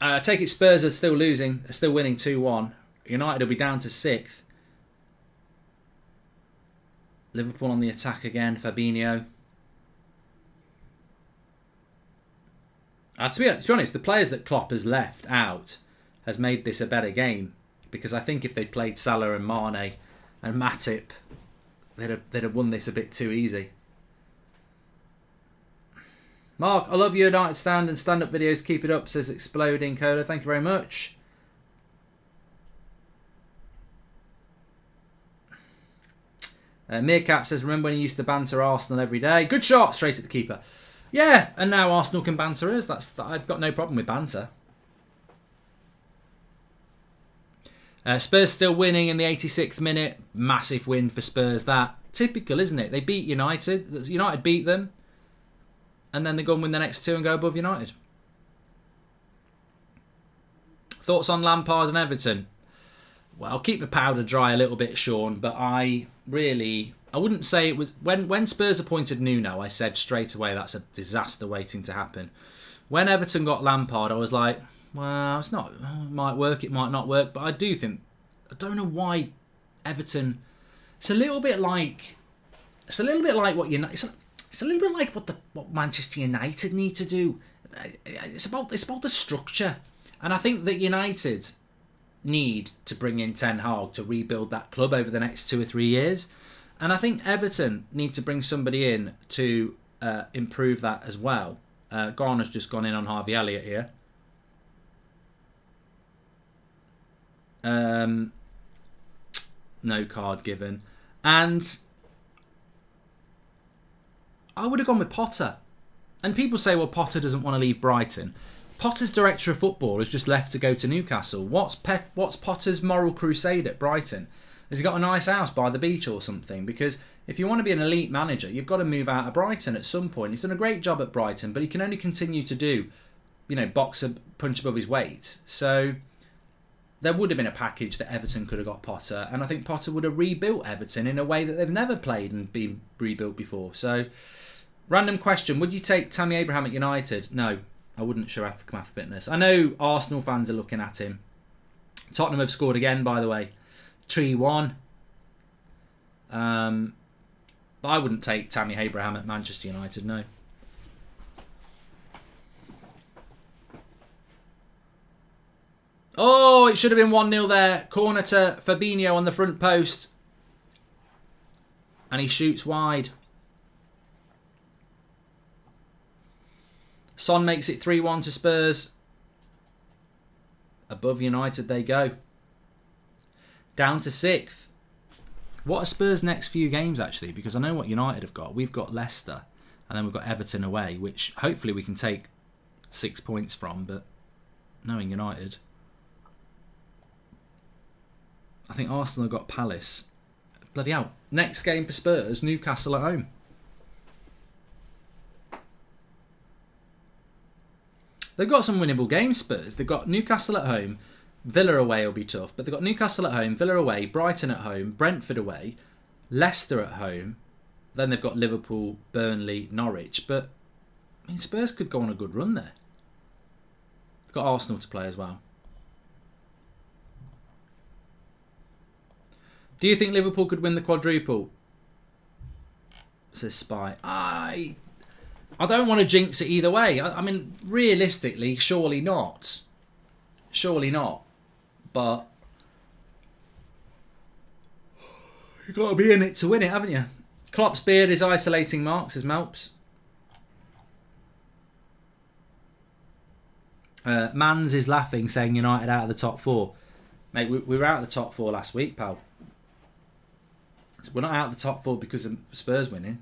I take it Spurs are still losing, are still winning 2-1. United will be down to 6th. Liverpool on the attack again, Fabinho. To be honest, the players that Klopp has left out has made this a better game. Because I think if they'd played Salah and Mane and Matip, they'd have won this a bit too easy. Mark, I love your United stand and stand-up videos. Keep it up, says Exploding Cola. Thank you very much. Meerkat says, remember when you used to banter Arsenal every day? Good shot, straight at the keeper. Yeah, and now Arsenal can banter us. I've got no problem with banter. Spurs still winning in the 86th minute. Massive win for Spurs, that. Typical, isn't it? They beat United. United beat them. And then they go and win the next two and go above United. Thoughts on Lampard and Everton? Well, I'll keep the powder dry a little bit, Sean, but I wouldn't say it was... When Spurs appointed Nuno, I said straight away that's a disaster waiting to happen. When Everton got Lampard, I was like, well, it's not... It might work, it might not work, but I do think... I don't know why Everton... It's a little bit like what United... It's a little bit like what Manchester United need to do. It's about the structure. And I think that United need to bring in Ten Hag to rebuild that club over the next 2 or 3 years. And I think Everton need to bring somebody in to improve that as well. Garner's just gone in on Harvey Elliott here. No card given. And I would have gone with Potter. And people say, well, Potter doesn't want to leave Brighton. Potter's director of football has just left to go to Newcastle. What's Potter's moral crusade at Brighton? Has he got a nice house by the beach or something? Because if you want to be an elite manager, you've got to move out of Brighton at some point. He's done a great job at Brighton, but he can only continue to do, box a punch above his weight. So there would have been a package that Everton could have got Potter, and I think Potter would have rebuilt Everton in a way that they've never played and been rebuilt before. So, random question: would you take Tammy Abraham at United? No. I wouldn't show Aftermath Fitness. I know Arsenal fans are looking at him. Tottenham have scored again, by the way. 3-1. But I wouldn't take Tammy Abraham at Manchester United, no. Oh, it should have been 1-0 there. Corner to Fabinho on the front post. And he shoots wide. Son makes it 3-1 to Spurs. Above United they go. Down to 6th. What are Spurs' next few games, actually? Because I know what United have got. We've got Leicester. And then we've got Everton away, which hopefully we can take 6 points from. But knowing United... I think Arsenal have got Palace. Bloody hell. Next game for Spurs, Newcastle at home. They've got some winnable games, Spurs. They've got Newcastle at home. Villa away will be tough. But they've got Newcastle at home, Villa away, Brighton at home, Brentford away, Leicester at home. Then they've got Liverpool, Burnley, Norwich. But, Spurs could go on a good run there. They've got Arsenal to play as well. Do you think Liverpool could win the quadruple? Says Spy. I don't want to jinx it either way. I mean, realistically, surely not. Surely not. But you've got to be in it to win it, haven't you? Klopp's beard is isolating marks, says Melps. Mans is laughing, saying United out of the top 4. Mate, we were out of the top 4 last week, pal. So we're not out of the top 4 because of Spurs winning.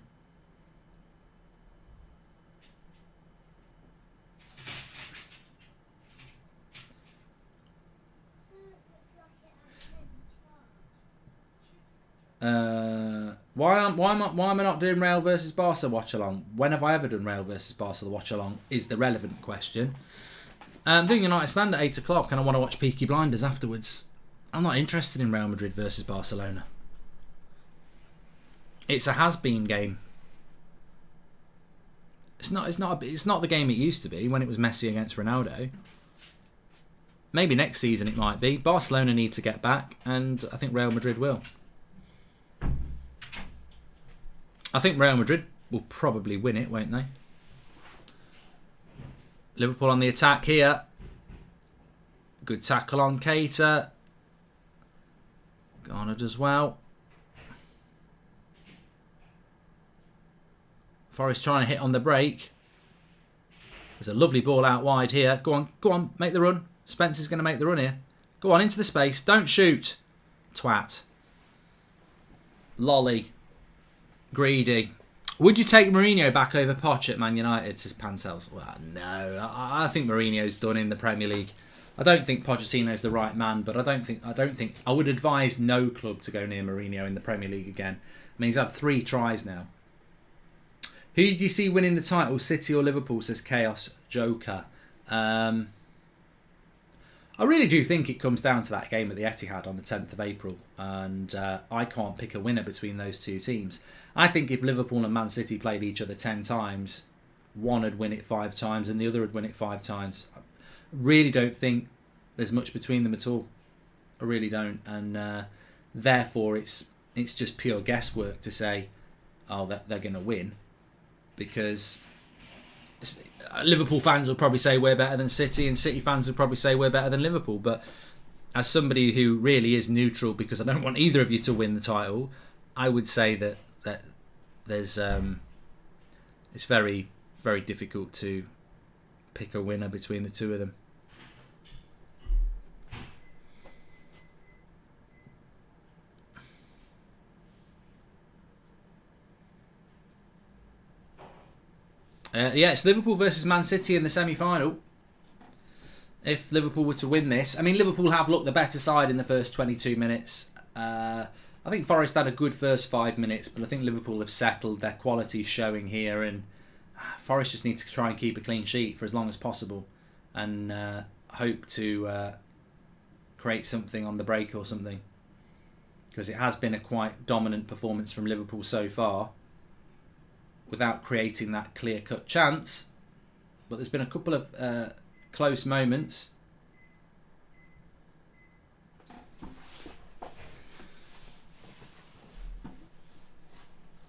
Why am I not doing Real versus Barca watch along? When have I ever done Real versus Barca the watch along? Is the relevant question. I'm doing United Stand at 8 o'clock and I want to watch Peaky Blinders afterwards. I'm not interested in Real Madrid versus Barcelona. It's a has-been game. It's not the game it used to be when it was Messi against Ronaldo. Maybe next season it might be. Barcelona need to get back, and I think Real Madrid will. I think Real Madrid will probably win it, won't they? Liverpool on the attack here. Good tackle on Keita. Garner does well. Forrest trying to hit on the break. There's a lovely ball out wide here. Go on, make the run. Spencer's going to make the run here. Go on, into the space. Don't shoot. Twat. Lolly. Greedy. Would you take Mourinho back over Poch at Man United, says Pantels? Well, no. I think Mourinho's done in the Premier League. I don't think Pochettino's the right man, but I don't think I would advise no club to go near Mourinho in the Premier League again. I mean, he's had 3 tries now. Who do you see winning the title, City or Liverpool, says Chaos Joker? I really do think it comes down to that game at the Etihad on the 10th of April, and I can't pick a winner between those two teams. I think if Liverpool and Man City played each other 10 times, one would win it 5 times and the other would win it 5 times. I really don't think there's much between them at all. I really don't, and therefore it's just pure guesswork to say, oh, that they're going to win, because Liverpool fans will probably say we're better than City, and City fans will probably say we're better than Liverpool. But as somebody who really is neutral, because I don't want either of you to win the title, I would say that there's it's very, very difficult to pick a winner between the two of them. It's Liverpool versus Man City in the semi-final. If Liverpool were to win this, I mean, Liverpool have looked the better side in the first 22 minutes. I think Forest had a good first 5 minutes, but I think Liverpool have settled. Their quality showing here, and Forest just need to try and keep a clean sheet for as long as possible, and hope to create something on the break or something, because it has been a quite dominant performance from Liverpool so far, without creating that clear-cut chance. But there's been a couple of close moments.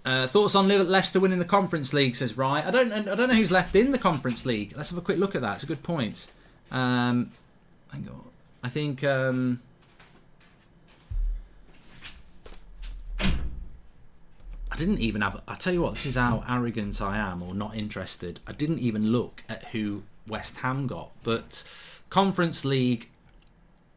Thoughts on Leicester winning the Conference League, says Rye. I don't know who's left in the Conference League. Let's have a quick look at that. It's a good point. Hang on. I think I didn't even have... I'll tell you what, this is how arrogant I am, or not interested. I didn't even look at who West Ham got. But Conference League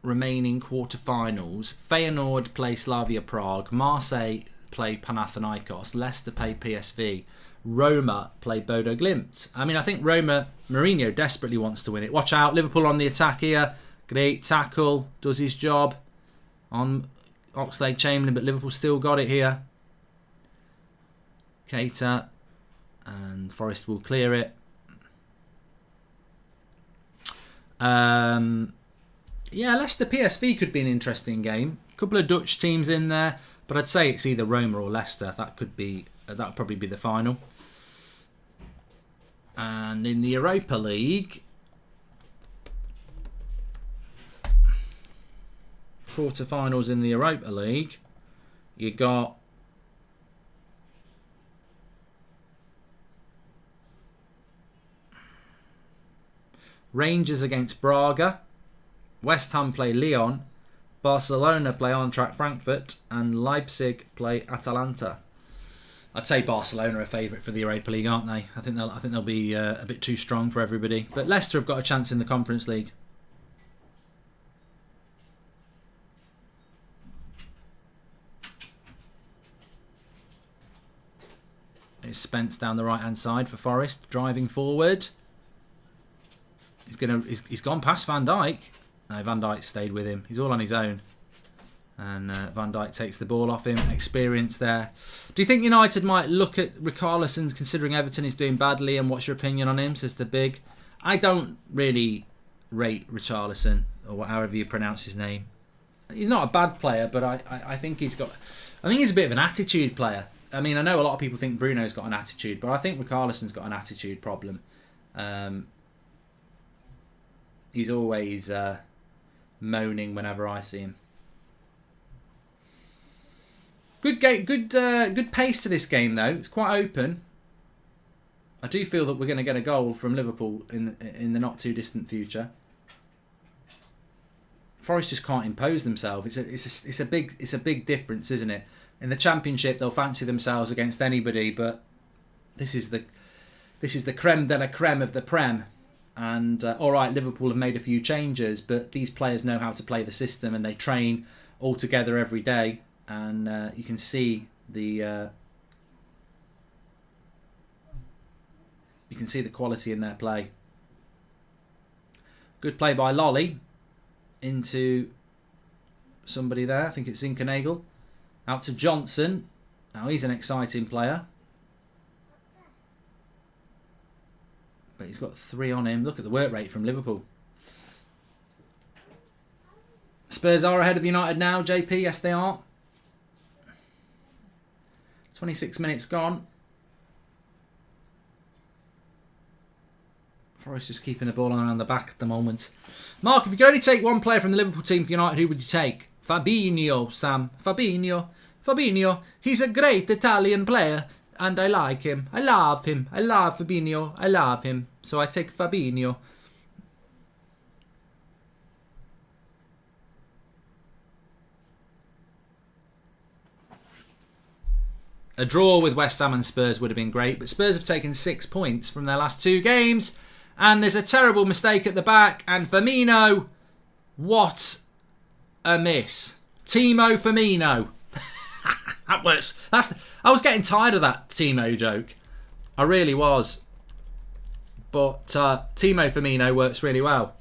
remaining quarterfinals. Feyenoord play Slavia Prague. Marseille play Panathinaikos. Leicester play PSV. Roma play Bodo Glimt. I mean, I think Mourinho desperately wants to win it. Watch out, Liverpool on the attack here. Great tackle. Does his job on Oxlade-Chamberlain, but Liverpool still got it here. Keita, and Forest will clear it. Leicester PSV could be an interesting game. A couple of Dutch teams in there, but I'd say it's either Roma or Leicester. That would probably be the final. And in the Europa League, quarterfinals in the Europa League, you got Rangers against Braga, West Ham play Lyon, Barcelona play Eintracht Frankfurt, and Leipzig play Atalanta. I'd say Barcelona are favourite for the Europa League, aren't they? I think they'll be a bit too strong for everybody. But Leicester have got a chance in the Conference League. It's Spence down the right hand side for Forest, driving forward. He's gone past Van Dijk. No, Van Dijk stayed with him. He's all on his own. And Van Dijk takes the ball off him. Experience there. Do you think United might look at Richarlison, considering Everton is doing badly? And what's your opinion on him, says the Big? I don't really rate Richarlison, or however you pronounce his name. He's not a bad player, but I think he's a bit of an attitude player. I mean, I know a lot of people think Bruno's got an attitude, but I think Richarlison's got an attitude problem. He's always moaning whenever I see him. Good game, good pace to this game though. It's quite open. I do feel that we're going to get a goal from Liverpool in the not too distant future. Forest just can't impose themselves. It's a big difference, isn't it? In the Championship, they'll fancy themselves against anybody, but this is the creme de la creme of the Prem. And all right, Liverpool have made a few changes, but these players know how to play the system, and they train all together every day. And you can see the quality in their play. Good play by Lolly into somebody there. I think it's Zinkernagel. Out to Johnson. Now he's an exciting player. But he's got 3 on him. Look at the work rate from Liverpool. Spurs are ahead of United now, JP. Yes, they are. 26 minutes gone. Forest just keeping the ball around the back at the moment. Mark, if you could only take one player from the Liverpool team for United, who would you take? Fabinho, Sam. Fabinho. He's a great Italian player, and I like him. I love him. I love Fabinho. I love him. So I take Fabinho. A draw with West Ham and Spurs would have been great, but Spurs have taken 6 points from their last 2 games, and there's a terrible mistake at the back, and Firmino, what a miss. Timo Firmino. That works. I was getting tired of that Timo joke. I really was. But Timo Firmino works really well.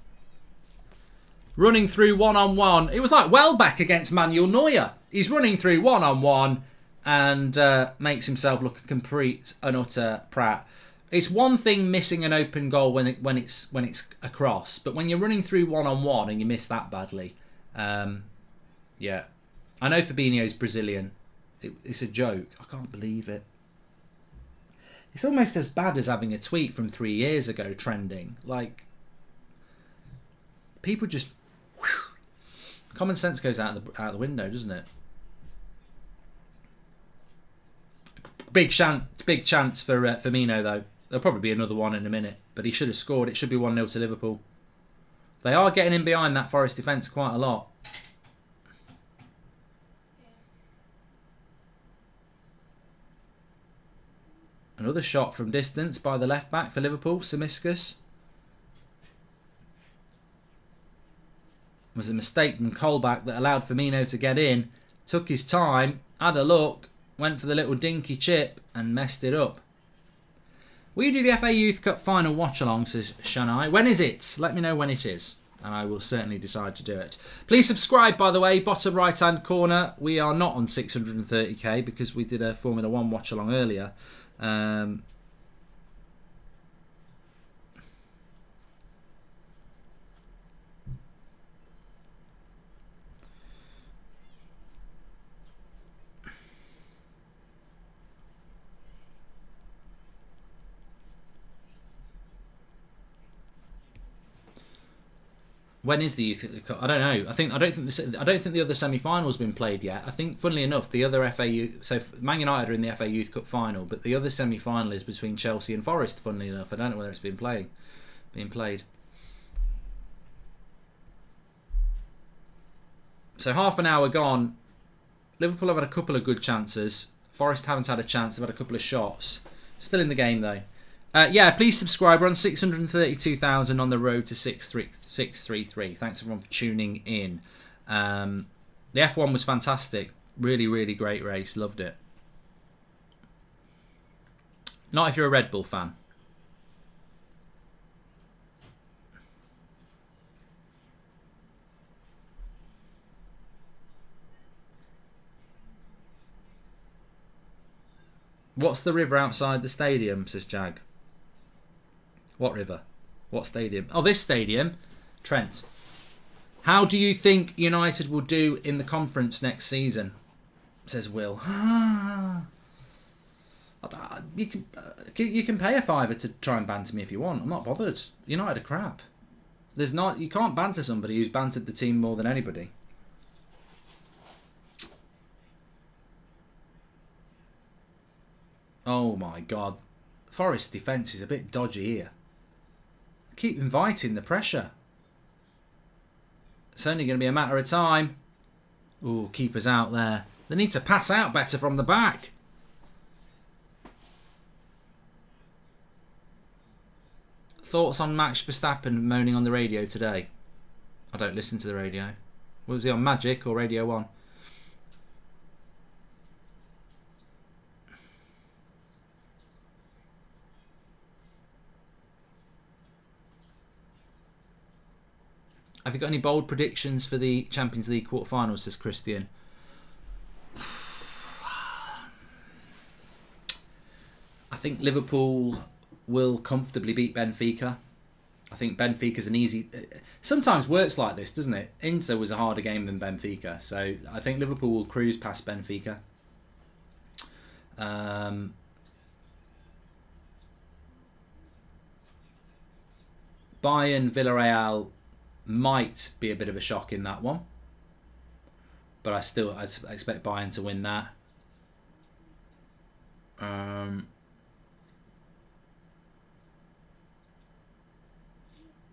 Running through one-on-one. It was like Welbeck against Manuel Neuer. He's running through one-on-one and makes himself look a complete and utter prat. It's one thing missing an open goal when it's across, but when you're running through one-on-one and you miss that badly, yeah. I know Fabinho's Brazilian. It's a joke. I can't believe it. It's almost as bad as having a tweet from 3 years ago trending. Like, people just... Whew, common sense goes out the window, doesn't it? Big chance for Firmino, though. There'll probably be another one in a minute, but he should have scored. It should be 1-0 to Liverpool. They are getting in behind that Forest defence quite a lot. Another shot from distance by the left back for Liverpool, Simiskas. It was a mistake from Colback that allowed Firmino to get in. Took his time, had a look, went for the little dinky chip and messed it up. Will you do the FA Youth Cup final watch-along, says Shanai. When is it? Let me know when it is, and I will certainly decide to do it. Please subscribe, by the way, bottom right-hand corner. We are not on 630k because we did a Formula 1 watch-along earlier. When is the Youth Cup? I don't know. I don't think the other semi-final's been played yet. I think, funnily enough, the other so Man United are in the FA Youth Cup final, but the other semi-final is between Chelsea and Forest. Funnily enough, I don't know whether it's being played. So half an hour gone. Liverpool have had a couple of good chances. Forest haven't had a chance. They've had a couple of shots. Still in the game though. Yeah, please subscribe. We're on 632,000 on the road to 633. Thanks everyone for tuning in. The F1 was fantastic. Really, really great race. Loved it. Not if you're a Red Bull fan. What's the river outside the stadium, says Jag. What river? What stadium? Oh, this stadium. Trent. How do you think United will do in the conference next season? Says Will. You can pay a fiver to try and banter me if you want. I'm not bothered. United are crap. You can't banter somebody who's bantered the team more than anybody. Oh my God. Forest defence is a bit dodgy here. Keep inviting the pressure. It's only going to be a matter of time. Ooh, keeper's out there. They need to pass out better from the back. Thoughts on Max Verstappen moaning on the radio today? I don't listen to the radio. Was he on Magic or Radio 1? Have you got any bold predictions for the Champions League quarterfinals, says Christian? I think Liverpool will comfortably beat Benfica. I think Benfica's an easy... Sometimes works like this, doesn't it? Inter was a harder game than Benfica. So I think Liverpool will cruise past Benfica. Bayern, Villarreal might be a bit of a shock in that one. But I expect Bayern to win that.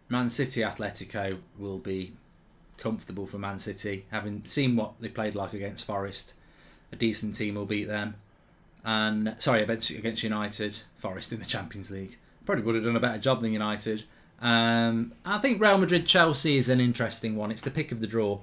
Man City Atletico will be comfortable for Man City. Having seen what they played like against Forest, a decent team will beat them. And against United, Forest in the Champions League. Probably would have done a better job than United. I think Real Madrid Chelsea is an interesting one. It's the pick of the draw,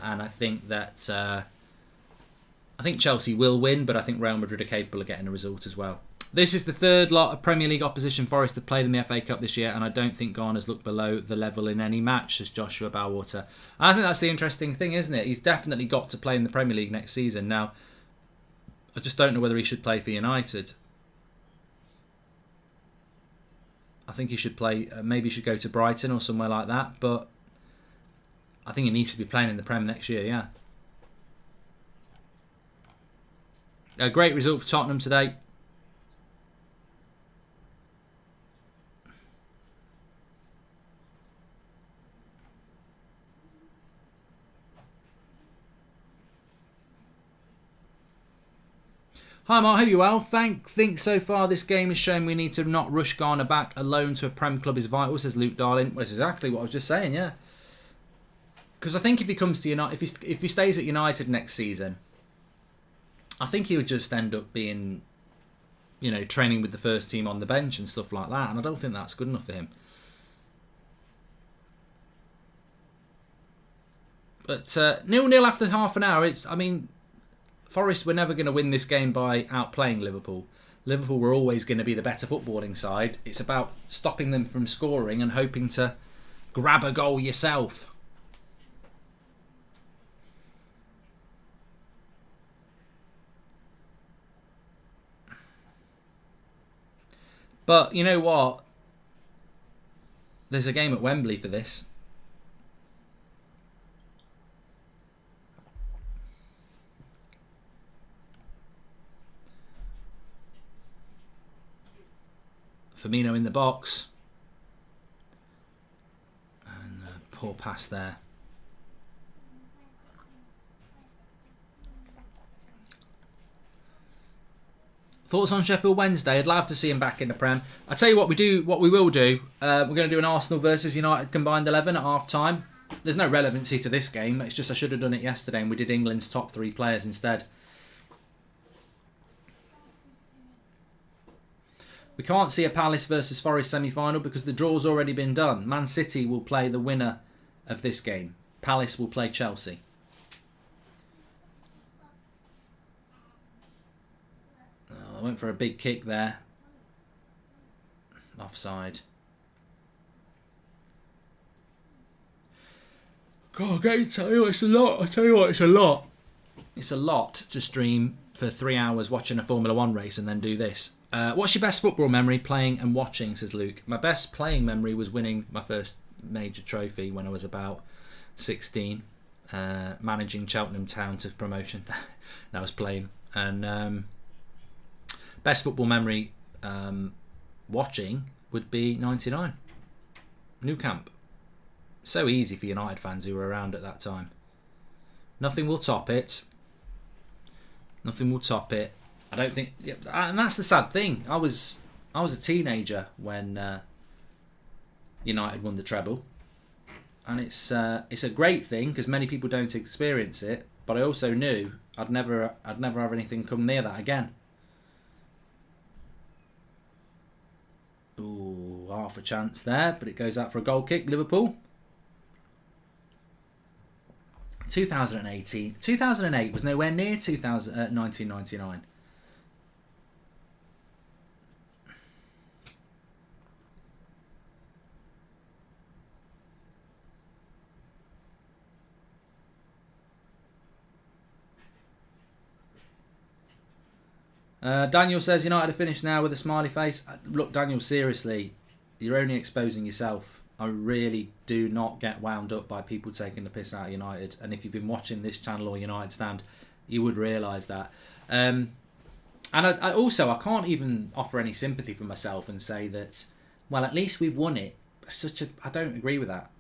and I think that I think Chelsea will win, but I think Real Madrid are capable of getting a result as well. This is the third lot of Premier League opposition Forest have played in the FA Cup this year, and I don't think Garner's looked below the level in any match, says Joshua Bowwater. I think that's the interesting thing, isn't it? He's definitely got to play in the Premier League next season. Now, I just don't know whether he should play for United. I think he should play, maybe he should go to Brighton or somewhere like that, but I think he needs to be playing in the Prem next year, yeah. A great result for Tottenham today. Hi Mark, hope you're well. Think so far this game has shown we need to not rush Garner back. A loan to a Prem club is vital, says Luke Darling. Well, that's exactly what I was just saying, yeah. Because I think if he comes to United, if he stays at United next season, I think he would just end up being, training with the first team on the bench and stuff like that. And I don't think that's good enough for him. But 0-0 after half an hour. Forest were never going to win this game by outplaying Liverpool. Liverpool were always going to be the better footballing side. It's about stopping them from scoring and hoping to grab a goal yourself. But you know what? There's a game at Wembley for this. Firmino in the box. And a poor pass there. Thoughts on Sheffield Wednesday? I'd love to see him back in the Prem. I tell you what we will do. We're going to do an Arsenal versus United combined 11 at half time. There's no relevancy to this game. It's just I should have done it yesterday and we did England's top 3 players instead. We can't see a Palace versus Forest semi-final because the draw's already been done. Man City will play the winner of this game. Palace will play Chelsea. I went for a big kick there. Offside. God, I tell you what, it's a lot. It's a lot. It's a lot to stream for 3 hours watching a Formula 1 race and then do this. What's your best football memory playing and watching, says Luke. My best playing memory was winning my first major trophy when I was about 16, managing Cheltenham Town to promotion. I was playing. And best football memory watching would be 99. Nou Camp. So easy for United fans who were around at that time. Nothing will top it. Nothing will top it. I don't think, and that's the sad thing. I was a teenager when United won the treble, and it's a great thing because many people don't experience it. But I also knew I'd never have anything come near that again. Ooh, half a chance there, but it goes out for a goal kick. Liverpool. 2008 was nowhere near 1999. Daniel says United are finished now with a smiley face. Look, Daniel, seriously, you're only exposing yourself. I really do not get wound up by people taking the piss out of United. And if you've been watching this channel or United Stand, you would realise that. And I also, I can't even offer any sympathy for myself and say that, well, at least we've won it. I don't agree with that.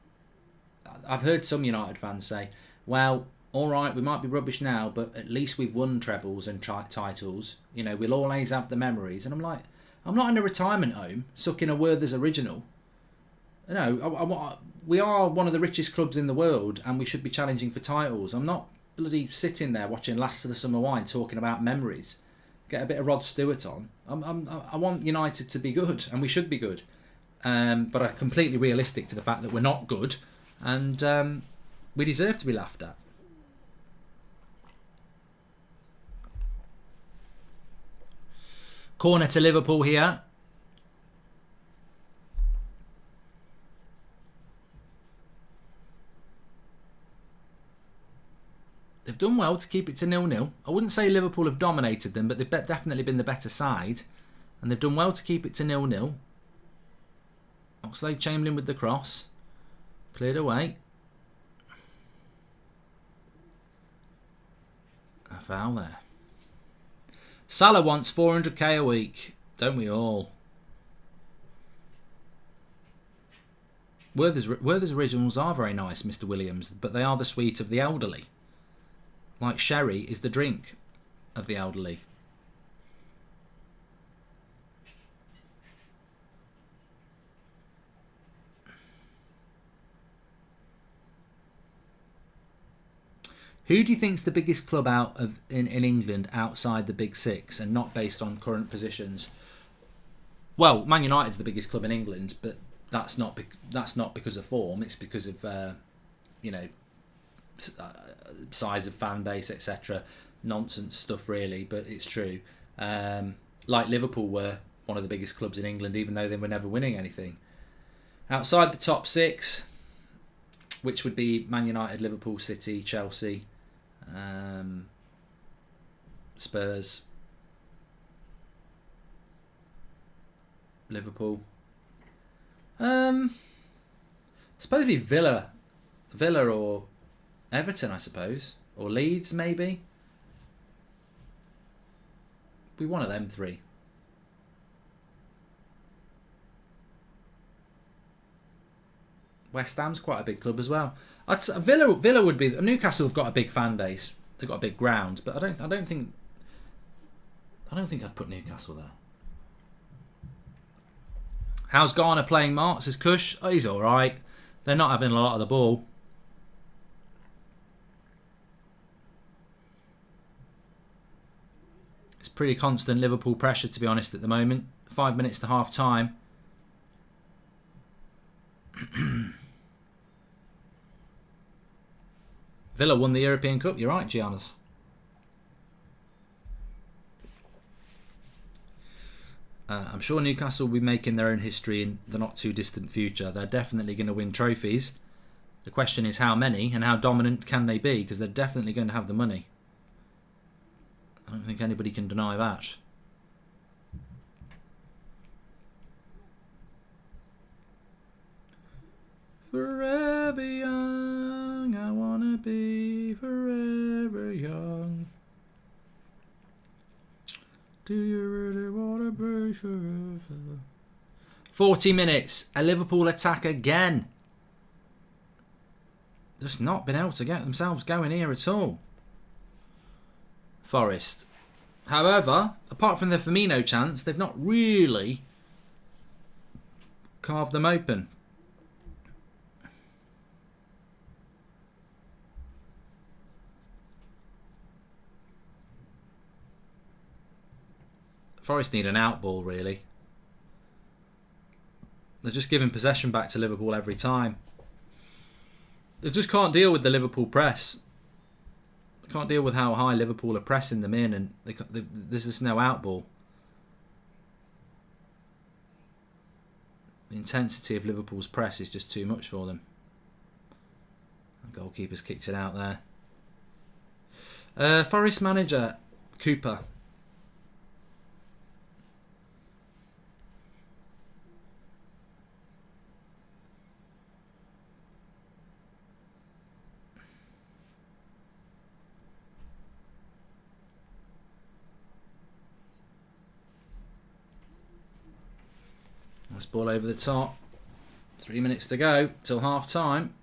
I've heard some United fans say, well, all right, we might be rubbish now, but at least we've won trebles and titles. You know, we'll always have the memories. And I'm like, I'm not in a retirement home sucking a Werther's original. No, we are one of the richest clubs in the world, and we should be challenging for titles. I'm not bloody sitting there watching Last of the Summer Wine talking about memories. Get a bit of Rod Stewart on. I want United to be good, and we should be good. But I'm completely realistic to the fact that we're not good, and we deserve to be laughed at. Corner to Liverpool here. They've done well to keep it to 0-0. I wouldn't say Liverpool have dominated them, but they've definitely been the better side. And they've done well to keep it to 0-0. Oxlade-Chamberlain with the cross. Cleared away. A foul there. Salah wants 400k a week. Don't we all? Werther's originals are very nice, Mr. Williams, but they are the sweet of the elderly. Like sherry is the drink of the elderly. Who do you think's the biggest club in England outside the Big Six, and not based on current positions? Well, Man United's the biggest club in England, but that's not because of form. It's because of size of fan base, etc. Nonsense stuff, really, but it's true. Like Liverpool were one of the biggest clubs in England, even though they were never winning anything. Outside the top six, which would be Man United, Liverpool, City, Chelsea, Spurs, Liverpool. Suppose it'd be Villa or Everton, I suppose, or Leeds maybe. Be one of them three. West Ham's quite a big club as well. Villa would be. Newcastle have got a big fan base. They've got a big ground, but I don't think I'd put Newcastle there. How's Garner playing, Mark? Says Cush. Oh, he's all right. They're not having a lot of the ball. It's pretty constant Liverpool pressure, to be honest, at the moment. 5 minutes to half time. Villa won the European Cup. You're right, Giannis. I'm sure Newcastle will be making their own history in the not too distant future. They're definitely going to win trophies. The question is how many and how dominant can they be, because they're definitely going to have the money. I don't think anybody can deny that. Forever young, I wanna be forever young. Do you really wanna be forever? 40 minutes, a Liverpool attack again. Just not been able to get themselves going here at all. Forest. However, apart from the Firmino chance, they've not really carved them open. Forest need an outball, really. They're just giving possession back to Liverpool every time. They just can't deal with the Liverpool press. They can't deal with how high Liverpool are pressing them in, and there's just no outball. The intensity of Liverpool's press is just too much for them. The goalkeeper's kicked it out there. Forest manager, Cooper. Nice ball over the top. 3 minutes to go till half time.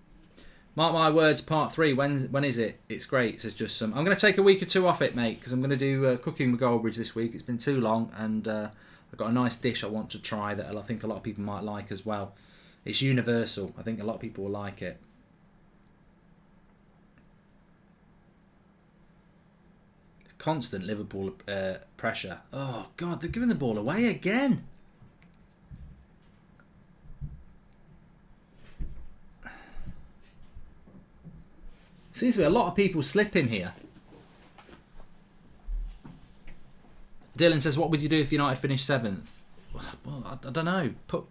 Mark my words, part 3. When is it? It's great. Says just some. I'm going to take a week or 2 off it, mate, because I'm going to do cooking with Goldbridge this week. It's been too long, and I've got a nice dish I want to try that I think a lot of people might like as well. It's universal. I think a lot of people will like it. It's constant Liverpool pressure. Oh, God, they're giving the ball away again. Seems to be a lot of people slipping here. Dylan says, what would you do if United finished 7th? Well, I don't know. Put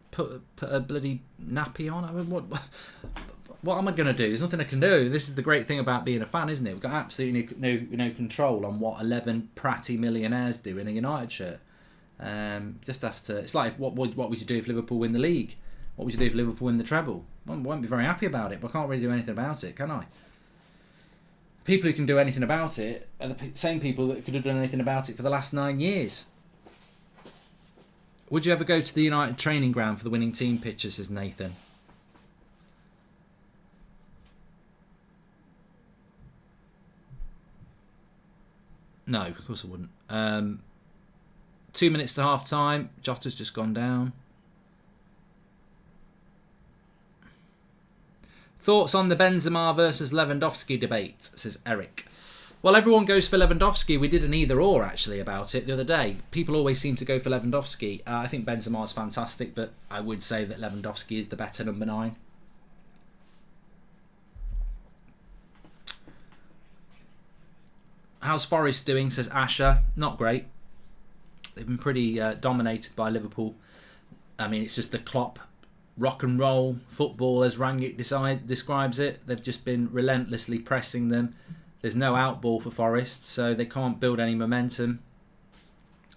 a bloody nappy on? I mean, what am I going to do? There's nothing I can do. This is the great thing about being a fan, isn't it? We've got absolutely no control on what 11 pratty millionaires do in a United shirt. Just have to... It's like, what would you do if Liverpool win the league? What would you do if Liverpool win the treble? I won't be very happy about it, but I can't really do anything about it, can I? People who can do anything about it are the same people that could have done anything about it for the last 9 years. Would you ever go to the United training ground for the winning team pictures, says Nathan? No, of course I wouldn't. 2 minutes to half time. Jota's just gone down. Thoughts on the Benzema versus Lewandowski debate, says Eric. Well, everyone goes for Lewandowski. We did an either-or, actually, about it the other day. People always seem to go for Lewandowski. I think Benzema's fantastic, but I would say that Lewandowski is the better number 9. How's Forest doing, says Asher. Not great. They've been pretty dominated by Liverpool. I mean, it's just the Klopp rock and roll football, as Rangnick describes it. They've just been relentlessly pressing them. There's no outball for Forest, so they can't build any momentum.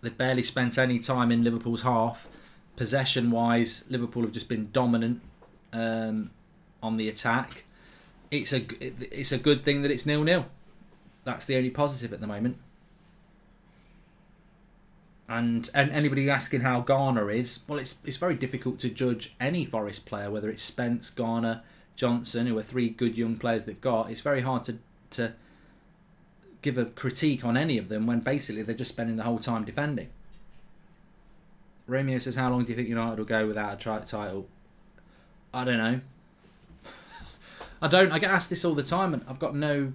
They've barely spent any time in Liverpool's half. Possession-wise, Liverpool have just been dominant on the attack. It's a good thing that it's 0-0. That's the only positive at the moment. And anybody asking how Garner is, well, it's very difficult to judge any Forest player, whether it's Spence, Garner, Johnson, who are 3 good young players they've got. It's very hard to give a critique on any of them when basically they're just spending the whole time defending. Romeo says, how long do you think United will go without a title? I don't know. I get asked this all the time and I've got no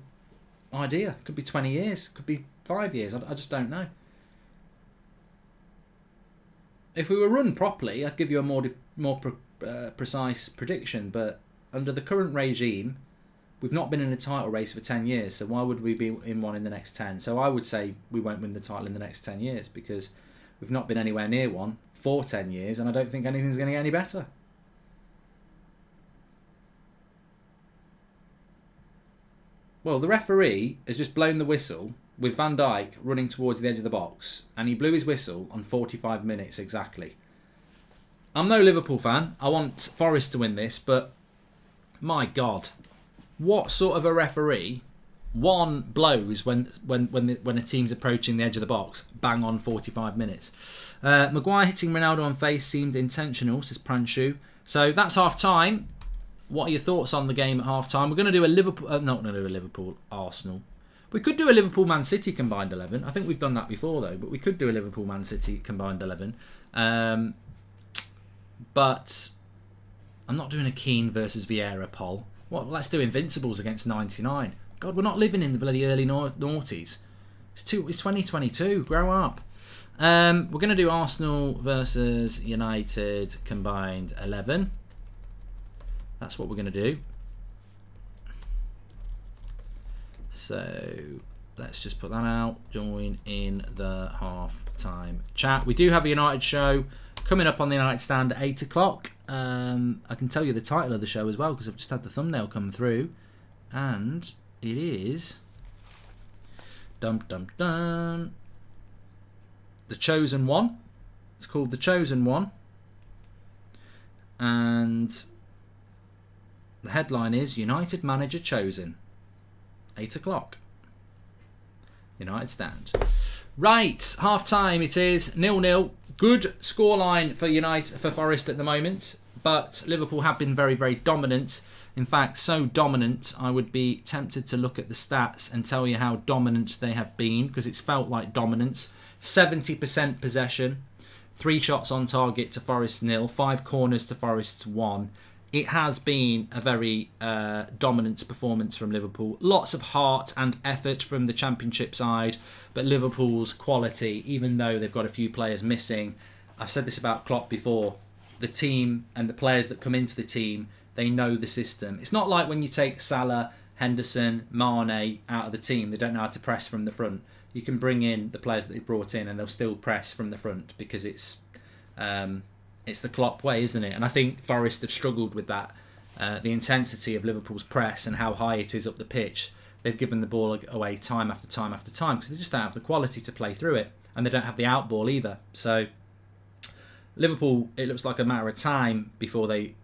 idea. Could be 20 years, could be 5 years. I just don't know. If we were run properly, I'd give you a more precise prediction, but under the current regime, we've not been in a title race for 10 years, so why would we be in one in the next 10? So I would say we won't win the title in the next 10 years, because we've not been anywhere near one for 10 years, and I don't think anything's going to get any better. Well, the referee has just blown the whistle with Van Dijk running towards the edge of the box, and he blew his whistle on 45 minutes exactly. I'm no Liverpool fan. I want Forest to win this, but my God, what sort of a referee? One blows when a team's approaching the edge of the box, bang on 45 minutes. Maguire hitting Ronaldo on face seemed intentional, says Pranshu. So that's half time. What are your thoughts on the game at half time? We're going to do a Liverpool Arsenal. We could do a Liverpool-Man City combined 11. I think we've done that before, though. But we could do a Liverpool-Man City combined 11. But I'm not doing a Keane versus Vieira poll. What? Let's do Invincibles against 99. God, we're not living in the bloody early noughties. It's 2022. Grow up. We're going to do Arsenal versus United combined 11. That's what we're going to do. So let's just put that out. Join in the half-time chat. We do have a United show coming up on the United Stand at 8 o'clock. I can tell you the title of the show as well because I've just had the thumbnail come through. And it is... Dum dum dum. The Chosen One. It's called The Chosen One. And the headline is United Manager Chosen. 8 o'clock. United Stand. Right, half time it is. 0-0. Good scoreline for Forest at the moment, but Liverpool have been very, very dominant. In fact, so dominant, I would be tempted to look at the stats and tell you how dominant they have been, because it's felt like dominance. 70% possession, 3 shots on target to Forest 0, 5 corners to Forest's 1. It has been a very dominant performance from Liverpool. Lots of heart and effort from the Championship side, but Liverpool's quality, even though they've got a few players missing, I've said this about Klopp before, the team and the players that come into the team, they know the system. It's not like when you take Salah, Henderson, Mane out of the team, they don't know how to press from the front. You can bring in the players that they've brought in and they'll still press from the front because it's the Klopp way, isn't it? And I think Forest have struggled with that. The intensity of Liverpool's press and how high it is up the pitch. They've given the ball away time after time after time because they just don't have the quality to play through it. And they don't have the outball either. So Liverpool, it looks like a matter of time before they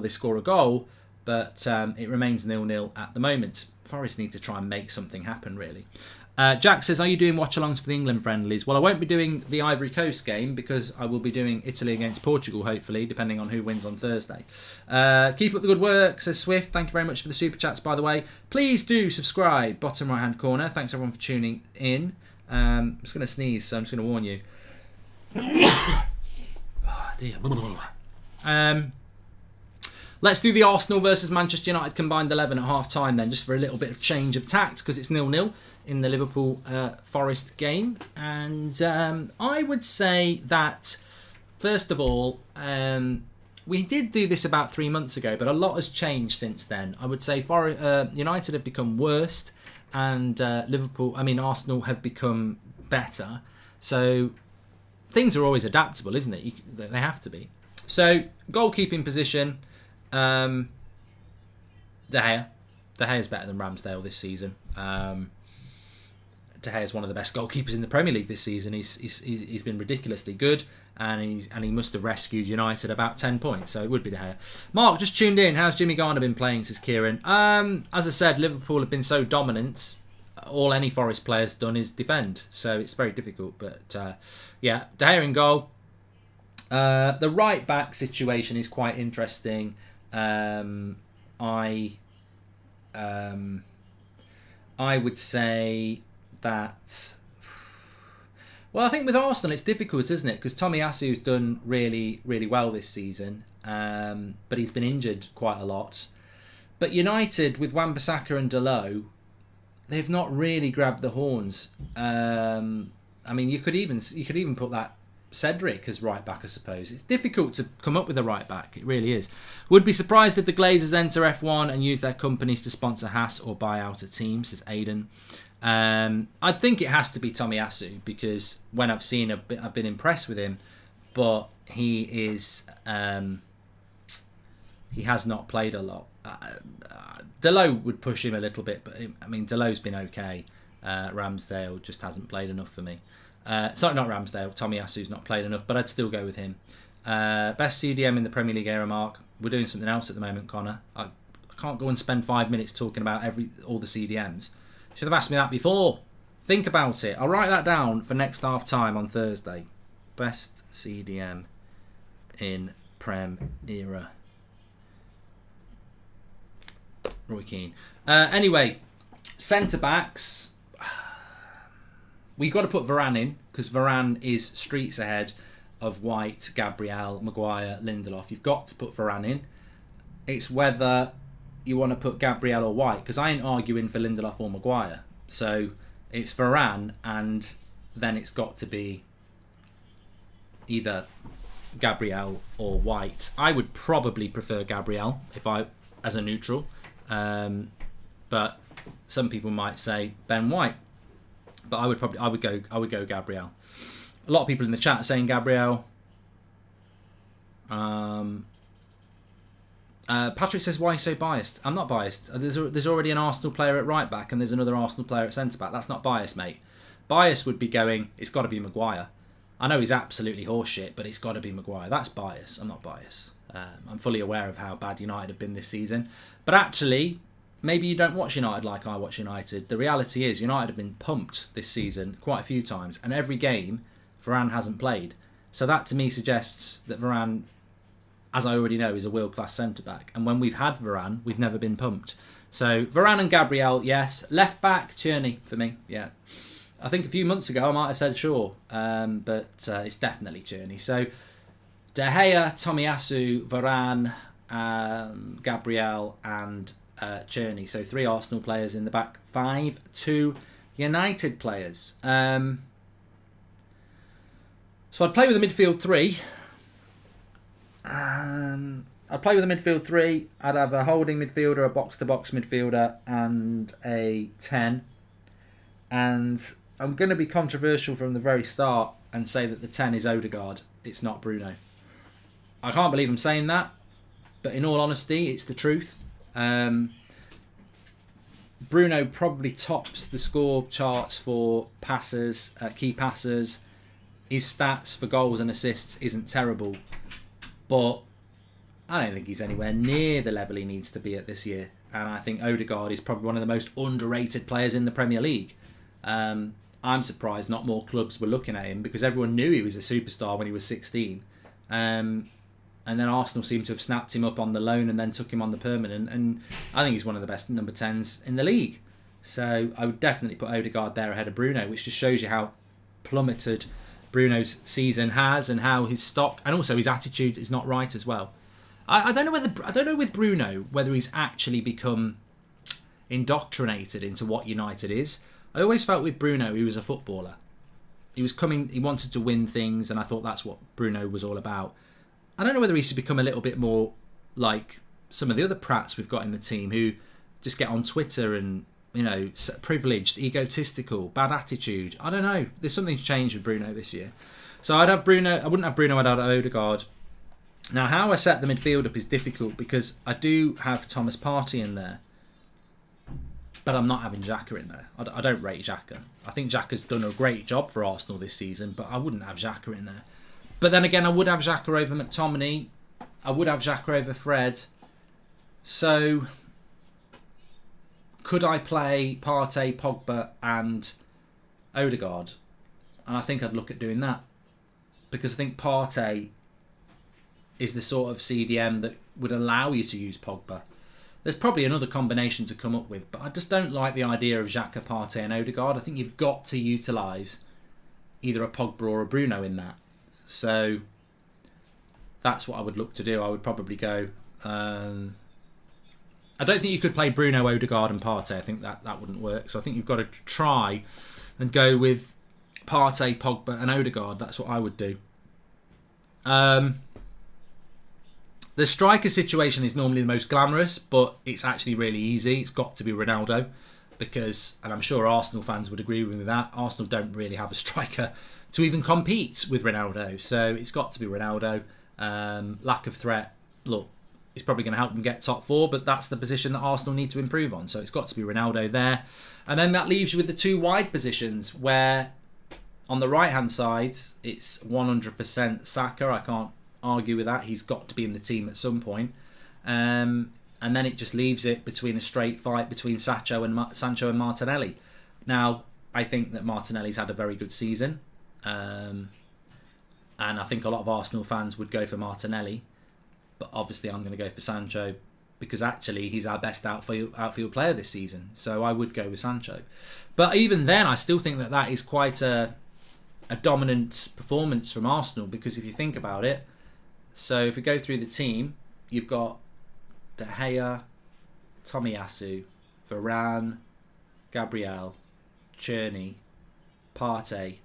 score a goal, but it remains 0-0 at the moment. Forest need to try and make something happen, really. Jack says, are you doing watch-alongs for the England friendlies? Well, I won't be doing the Ivory Coast game because I will be doing Italy against Portugal, hopefully, depending on who wins on Thursday. Keep up the good work, says Swift. Thank you very much for the super chats, by the way. Please do subscribe, bottom right-hand corner. Thanks, everyone, for tuning in. I'm just going to sneeze, so I'm just going to warn you. Oh, dear. Let's do the Arsenal versus Manchester United combined 11 at half-time then, just for a little bit of change of tact, because it's 0-0 in the Liverpool Forest game. And I would say that, first of all, we did do this about 3 months ago, but a lot has changed since then. I would say United have become worse, and Arsenal have become better. So things are always adaptable, isn't it? They have to be. So, goalkeeping position, De Gea. De Gea is better than Ramsdale this season. De Gea is one of the best goalkeepers in the Premier League this season. He's been ridiculously good, and he must have rescued United about 10 points. So it would be De Gea. Mark just tuned in. How's Jimmy Garner been playing? Says Kieran. As I said, Liverpool have been so dominant. All any Forest player's done is defend, so it's very difficult. But De Gea in goal. The right back situation is quite interesting. I would say that. Well, I think with Arsenal it's difficult, isn't it? Because Tomiyasu's done really, really well this season, but he's been injured quite a lot. But United with Wan-Bissaka and Dalot, they've not really grabbed the horns. You could even put that Cedric as right back, I suppose. It's difficult to come up with a right back. It really is. Would be surprised if the Glazers enter F1 and use their companies to sponsor Haas or buy out a team, says Aidan. I think it has to be Tomiyasu because when I've seen I've been impressed with him, but he has not played a lot. Dalot would push him a little bit, but Dalot's been okay. Ramsdale just hasn't played enough for me. Sorry, not Ramsdale. Tomiyasu's not played enough, but I'd still go with him. Best CDM in the Premier League era, Mark. We're doing something else at the moment, Connor. I can't go and spend 5 minutes talking about all the CDMs. Should have asked me that before. Think about it. I'll write that down for next half time on Thursday. Best CDM in Prem era. Roy Keane. Anyway, centre backs. We've got to put Varane in because Varane is streets ahead of White, Gabriel, Maguire, Lindelof. You've got to put Varane in. It's whether you want to put Gabriel or White because I ain't arguing for Lindelof or Maguire. So it's Varane and then it's got to be either Gabriel or White. I would probably prefer Gabriel as a neutral, but some people might say Ben White. But I would go Gabriel. A lot of people in the chat are saying Gabriel. Patrick says, why are you so biased? I'm not biased. There's already an Arsenal player at right back and there's another Arsenal player at centre back. That's not bias, mate. Bias would be going, it's got to be Maguire. I know he's absolutely horseshit, but it's got to be Maguire. That's bias. I'm not biased. I'm fully aware of how bad United have been this season. But actually, maybe you don't watch United like I watch United. The reality is United have been pumped this season quite a few times. And every game, Varane hasn't played. So that to me suggests that Varane, as I already know, is a world-class centre-back. And when we've had Varane, we've never been pumped. So Varane and Gabriel, yes. Left back, Tierney for me, yeah. I think a few months ago I might have said Shaw, but it's definitely Tierney. So De Gea, Tomiyasu, Varane, Gabriel and Tierney. So 3 Arsenal players in the back 5, 2 United players. So I'd play with a midfield 3. I'd play with a midfield 3. I'd have a holding midfielder, a box-to-box midfielder and a 10. And I'm going to be controversial from the very start and say that the 10 is Odegaard. It's not Bruno. I can't believe I'm saying that, but in all honesty, it's the truth. Bruno probably tops the score charts for passers, key passers. His stats for goals and assists isn't terrible, but I don't think he's anywhere near the level he needs to be at this year. And I think Odegaard is probably one of the most underrated players in the Premier League. I'm surprised not more clubs were looking at him because everyone knew he was a superstar when he was 16. And then Arsenal seemed to have snapped him up on the loan and then took him on the permanent. And I think he's one of the best number 10s in the league. So I would definitely put Odegaard there ahead of Bruno, which just shows you how plummeted Bruno's season has and how his stock and also his attitude is not right as well. I don't know with Bruno whether he's actually become indoctrinated into what United is. I always felt with Bruno he was a footballer. He wanted to win things, and I thought that's what Bruno was all about. I don't know whether he should become a little bit more like some of the other prats we've got in the team who just get on Twitter and, you know, privileged, egotistical, bad attitude. I don't know. There's something changed with Bruno this year. So I'd have Bruno. I wouldn't have Bruno. I'd have Odegaard. Now, how I set the midfield up is difficult because I do have Thomas Partey in there, but I'm not having Xhaka in there. I don't rate Xhaka. I think Xhaka's done a great job for Arsenal this season, but I wouldn't have Xhaka in there. But then again, I would have Xhaka over McTominay. I would have Xhaka over Fred. So, could I play Partey, Pogba and Odegaard? And I think I'd look at doing that. Because I think Partey is the sort of CDM that would allow you to use Pogba. There's probably another combination to come up with, but I just don't like the idea of Xhaka, Partey and Odegaard. I think you've got to utilise either a Pogba or a Bruno in that. So that's what I would look to do. I would probably go... I don't think you could play Bruno, Odegaard and Partey. I think that wouldn't work. So I think you've got to try and go with Partey, Pogba and Odegaard. That's what I would do. The striker situation is normally the most glamorous, but it's actually really easy. It's got to be Ronaldo because, and I'm sure Arsenal fans would agree with me that, Arsenal don't really have a striker to even compete with Ronaldo. So it's got to be Ronaldo. Lack of threat, look, it's probably going to help them get top 4, but that's the position that Arsenal need to improve on. So it's got to be Ronaldo there. And then that leaves you with the 2 wide positions where on the right-hand side, it's 100% Saka. I can't argue with that. He's got to be in the team at some point. And then it just leaves it between a straight fight between Sancho and Martinelli. Now, I think that Martinelli's had a very good season. And I think a lot of Arsenal fans would go for Martinelli. But obviously I'm going to go for Sancho because actually he's our best outfield player this season. So I would go with Sancho. But even then, I still think that is quite a dominant performance from Arsenal because if you think about it, so if we go through the team, you've got De Gea, Tomiyasu, Varane, Gabriel, Tierney, Partey,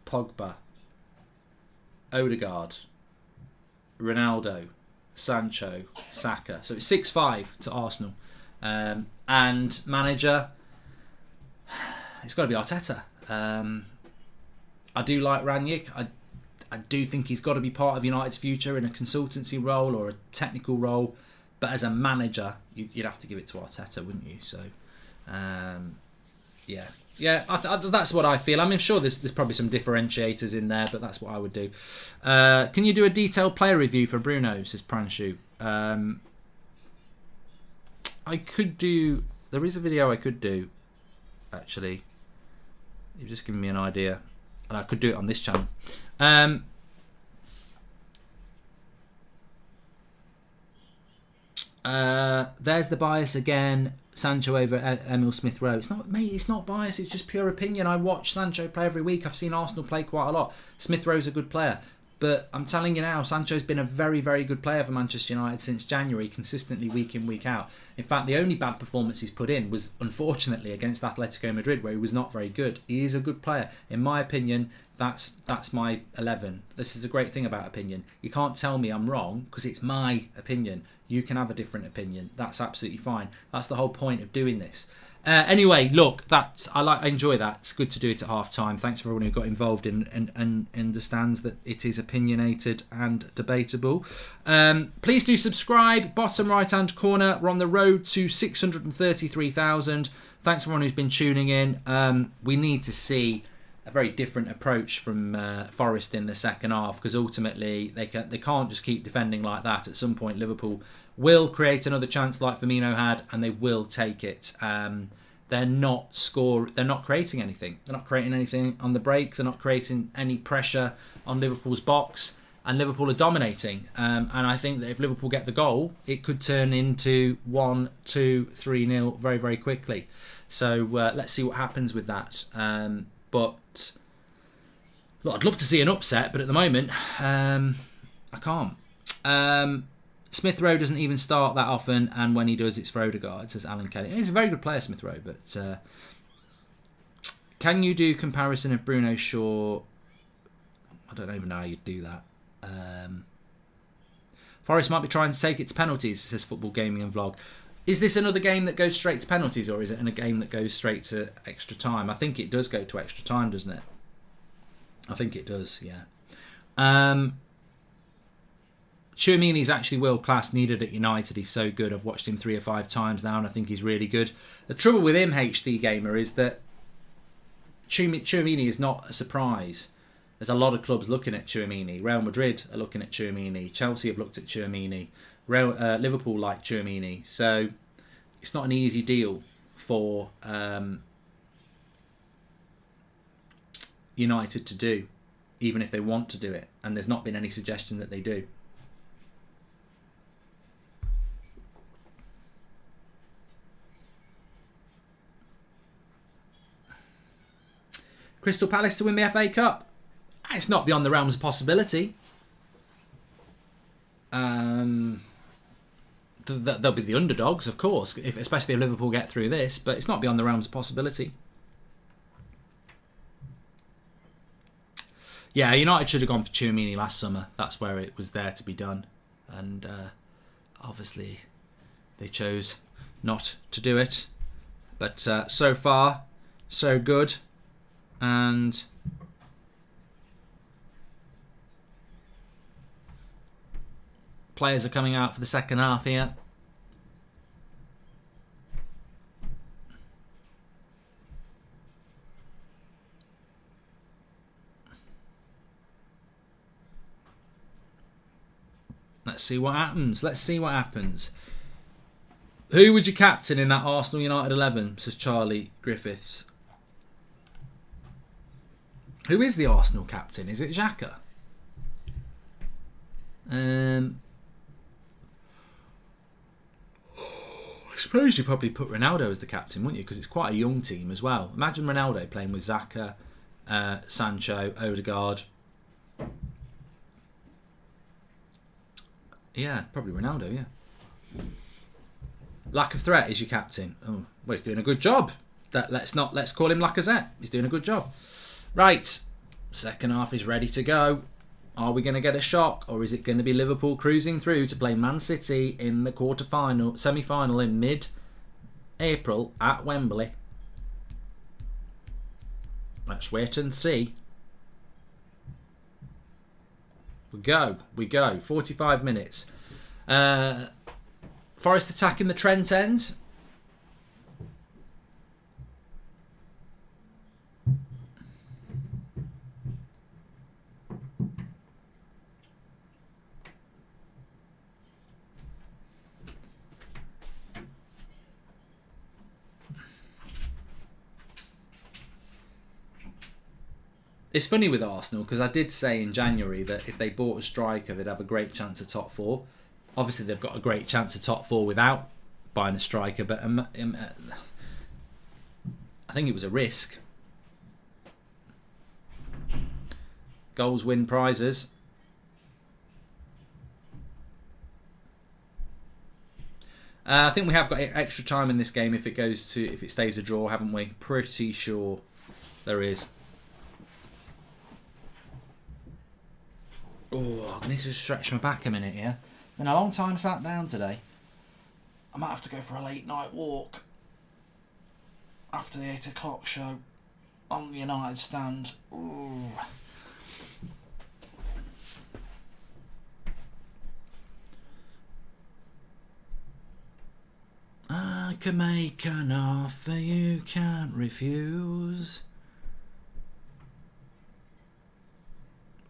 Pogba, Odegaard, Ronaldo, Sancho, Saka. So it's 6-5 to Arsenal. And manager, it's got to be Arteta. I do like Rangnick. I do think he's got to be part of United's future in a consultancy role or a technical role. But as a manager, you'd have to give it to Arteta, wouldn't you? So, yeah, that's what I feel. I mean, I'm sure there's probably some differentiators in there, but that's what I would do. Can you do a detailed player review for Bruno, says Pranshu? I could do... There is a video I could do, actually. You've just given me an idea. And I could do it on this channel. There's the bias again. Sancho over Emil Smith Rowe. It's not, mate. It's not bias. It's just pure opinion. I watch Sancho play every week. I've seen Arsenal play quite a lot. Smith Rowe's a good player, but I'm telling you now, Sancho's been a very, very good player for Manchester United since January, consistently week in, week out. In fact, the only bad performance he's put in was, unfortunately, against Atletico Madrid, where he was not very good. He is a good player, in my opinion. That's my 11. This is a great thing about opinion. You can't tell me I'm wrong because it's my opinion. You can have a different opinion. That's absolutely fine. That's the whole point of doing this. Anyway, look, I enjoy that. It's good to do it at half time. Thanks for everyone who got involved and understands that it is opinionated and debatable. Please do subscribe. Bottom right hand corner. We're on the road to 633,000. Thanks for everyone who's been tuning in. We need to see a very different approach from Forest in the second half, because ultimately they can't just keep defending like that. At some point Liverpool will create another chance like Firmino had, and they will take it. They're not creating anything. They're not creating anything on the break. They're not creating any pressure on Liverpool's box, and Liverpool are dominating. And I think that if Liverpool get the goal, it could turn into 1-2, 3-0 very, very quickly. So let's see what happens with that. But look, I'd love to see an upset, but at the moment, I can't. Smith Rowe doesn't even start that often, and when he does, it's for Odegaard, says Alan Kelly. He's a very good player, Smith Rowe, but can you do comparison of Bruno Shaw? I don't even know how you'd do that. Forest might be trying to take its penalties, says Football Gaming and Vlog. Is this another game that goes straight to penalties, or is it in a game that goes straight to extra time? I think it does go to extra time, doesn't it? I think it does, yeah. Tchouameni's actually world class, needed at United. He's so good. I've watched him 3 or 5 times now, and I think he's really good. The trouble with him, HD Gamer, is that Tchouameni is not a surprise. There's a lot of clubs looking at Tchouameni. Real Madrid are looking at Tchouameni. Chelsea have looked at Tchouameni. Liverpool like Tchouameni, so it's not an easy deal for United to do, even if they want to do it, and there's not been any suggestion that they do. Crystal Palace to win the FA Cup. It's not beyond the realms of possibility. They'll be the underdogs, of course, especially if Liverpool get through this, but it's not beyond the realms of possibility. Yeah, United should have gone for Tchouameni last summer. That's where it was there to be done, and obviously they chose not to do it. But so far, so good, and players are coming out for the second half here. Let's see what happens. Let's see what happens. Who would you captain in that Arsenal United 11, says Charlie Griffiths. Who is the Arsenal captain? Is it Xhaka? I suppose you'd probably put Ronaldo as the captain, wouldn't you? Because it's quite a young team as well. Imagine Ronaldo playing with Xhaka, Sancho, Odegaard. Yeah, probably Ronaldo, yeah. Lack of threat is your captain. Oh, well, he's doing a good job. Let's call him Lacazette. He's doing a good job. Right, second half is ready to go. Are we going to get a shock, or is it going to be Liverpool cruising through to play Man City in the semi-final in mid-April at Wembley? Let's wait and see. We go. 45 minutes. Forest attacking the Trent end. It's funny with Arsenal because I did say in January that if they bought a striker, they'd have a great chance of top 4. Obviously, they've got a great chance of top 4 without buying a striker, but I think it was a risk. Goals win prizes. I think we have got extra time in this game if it stays a draw, haven't we? Pretty sure there is. Oh, I need to stretch my back a minute here. Been a long time sat down today. I might have to go for a late night walk after the 8 o'clock show on the United stand. Ooh. I can make an offer you can't refuse.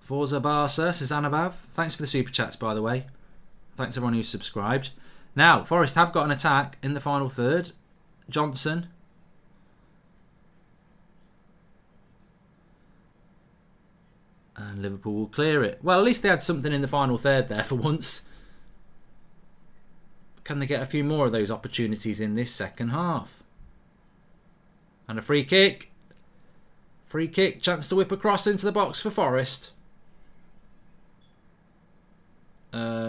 Forza Barca, says Anabav. Thanks for the super chats, by the way. Thanks everyone who's subscribed. Now, Forest have got an attack in the final third. Johnson. And Liverpool will clear it. Well, at least they had something in the final third there for once. Can they get a few more of those opportunities in this second half? And a free kick. Free kick. Chance to whip across into the box for Forest.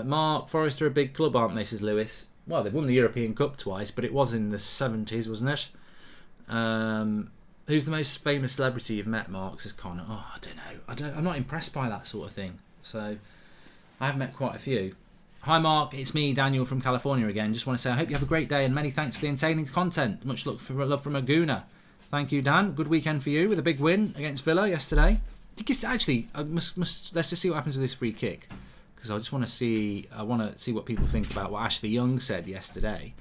Mark, Forest are a big club, aren't they, says Lewis. Well, they've won the European Cup twice, but it was in the 70s, wasn't it? Who's the most famous celebrity you've met, Mark, says Connor. Oh, I don't know. I'm not impressed by that sort of thing. So, I have met quite a few. Hi Mark, it's me, Daniel from California again. Just want to say I hope you have a great day and many thanks for the entertaining content. Much love from a Gooner. Thank you, Dan. Good weekend for you with a big win against Villa yesterday. Actually, let's just see what happens with this free kick, because I want to see what people think about what Ashley Young said yesterday.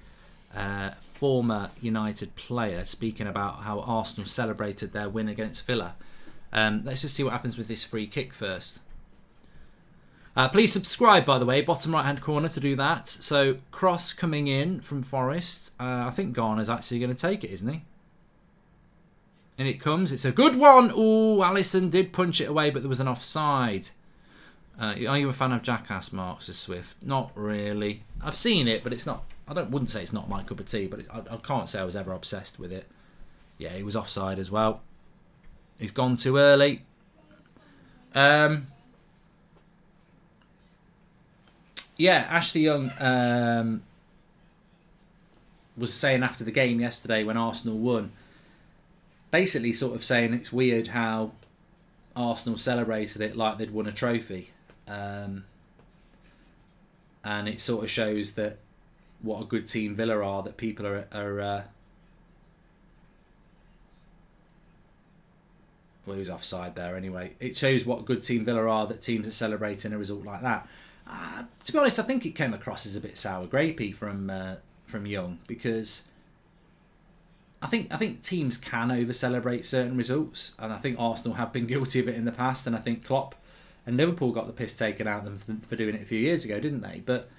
Former United player speaking about how Arsenal celebrated their win against Villa. Let's just see what happens with this free kick first. Please subscribe, by the way, bottom right hand corner to do that. So, cross coming in from Forest. I think Garner's actually going to take it, isn't he? And it comes. It's a good one. Ooh, Alisson did punch it away, but there was an offside. Are you a fan of Jackass, Mark, says Swift? Not really. I've seen it, but it's not. Wouldn't say it's not my cup of tea, but I can't say I was ever obsessed with it. Yeah, he was offside as well. He's gone too early. Yeah, Ashley Young was saying after the game yesterday when Arsenal won, basically sort of saying it's weird how Arsenal celebrated it like they'd won a trophy. And it sort of shows that what a good team Villa are, that people are well, he was offside there anyway. It shows what a good team Villa are, that teams are celebrating a result like that. To be honest, I think it came across as a bit sour grapey from Young, because I think teams can over celebrate certain results, and I think Arsenal have been guilty of it in the past, and I think Klopp and Liverpool got the piss taken out of them for doing it a few years ago, didn't they? But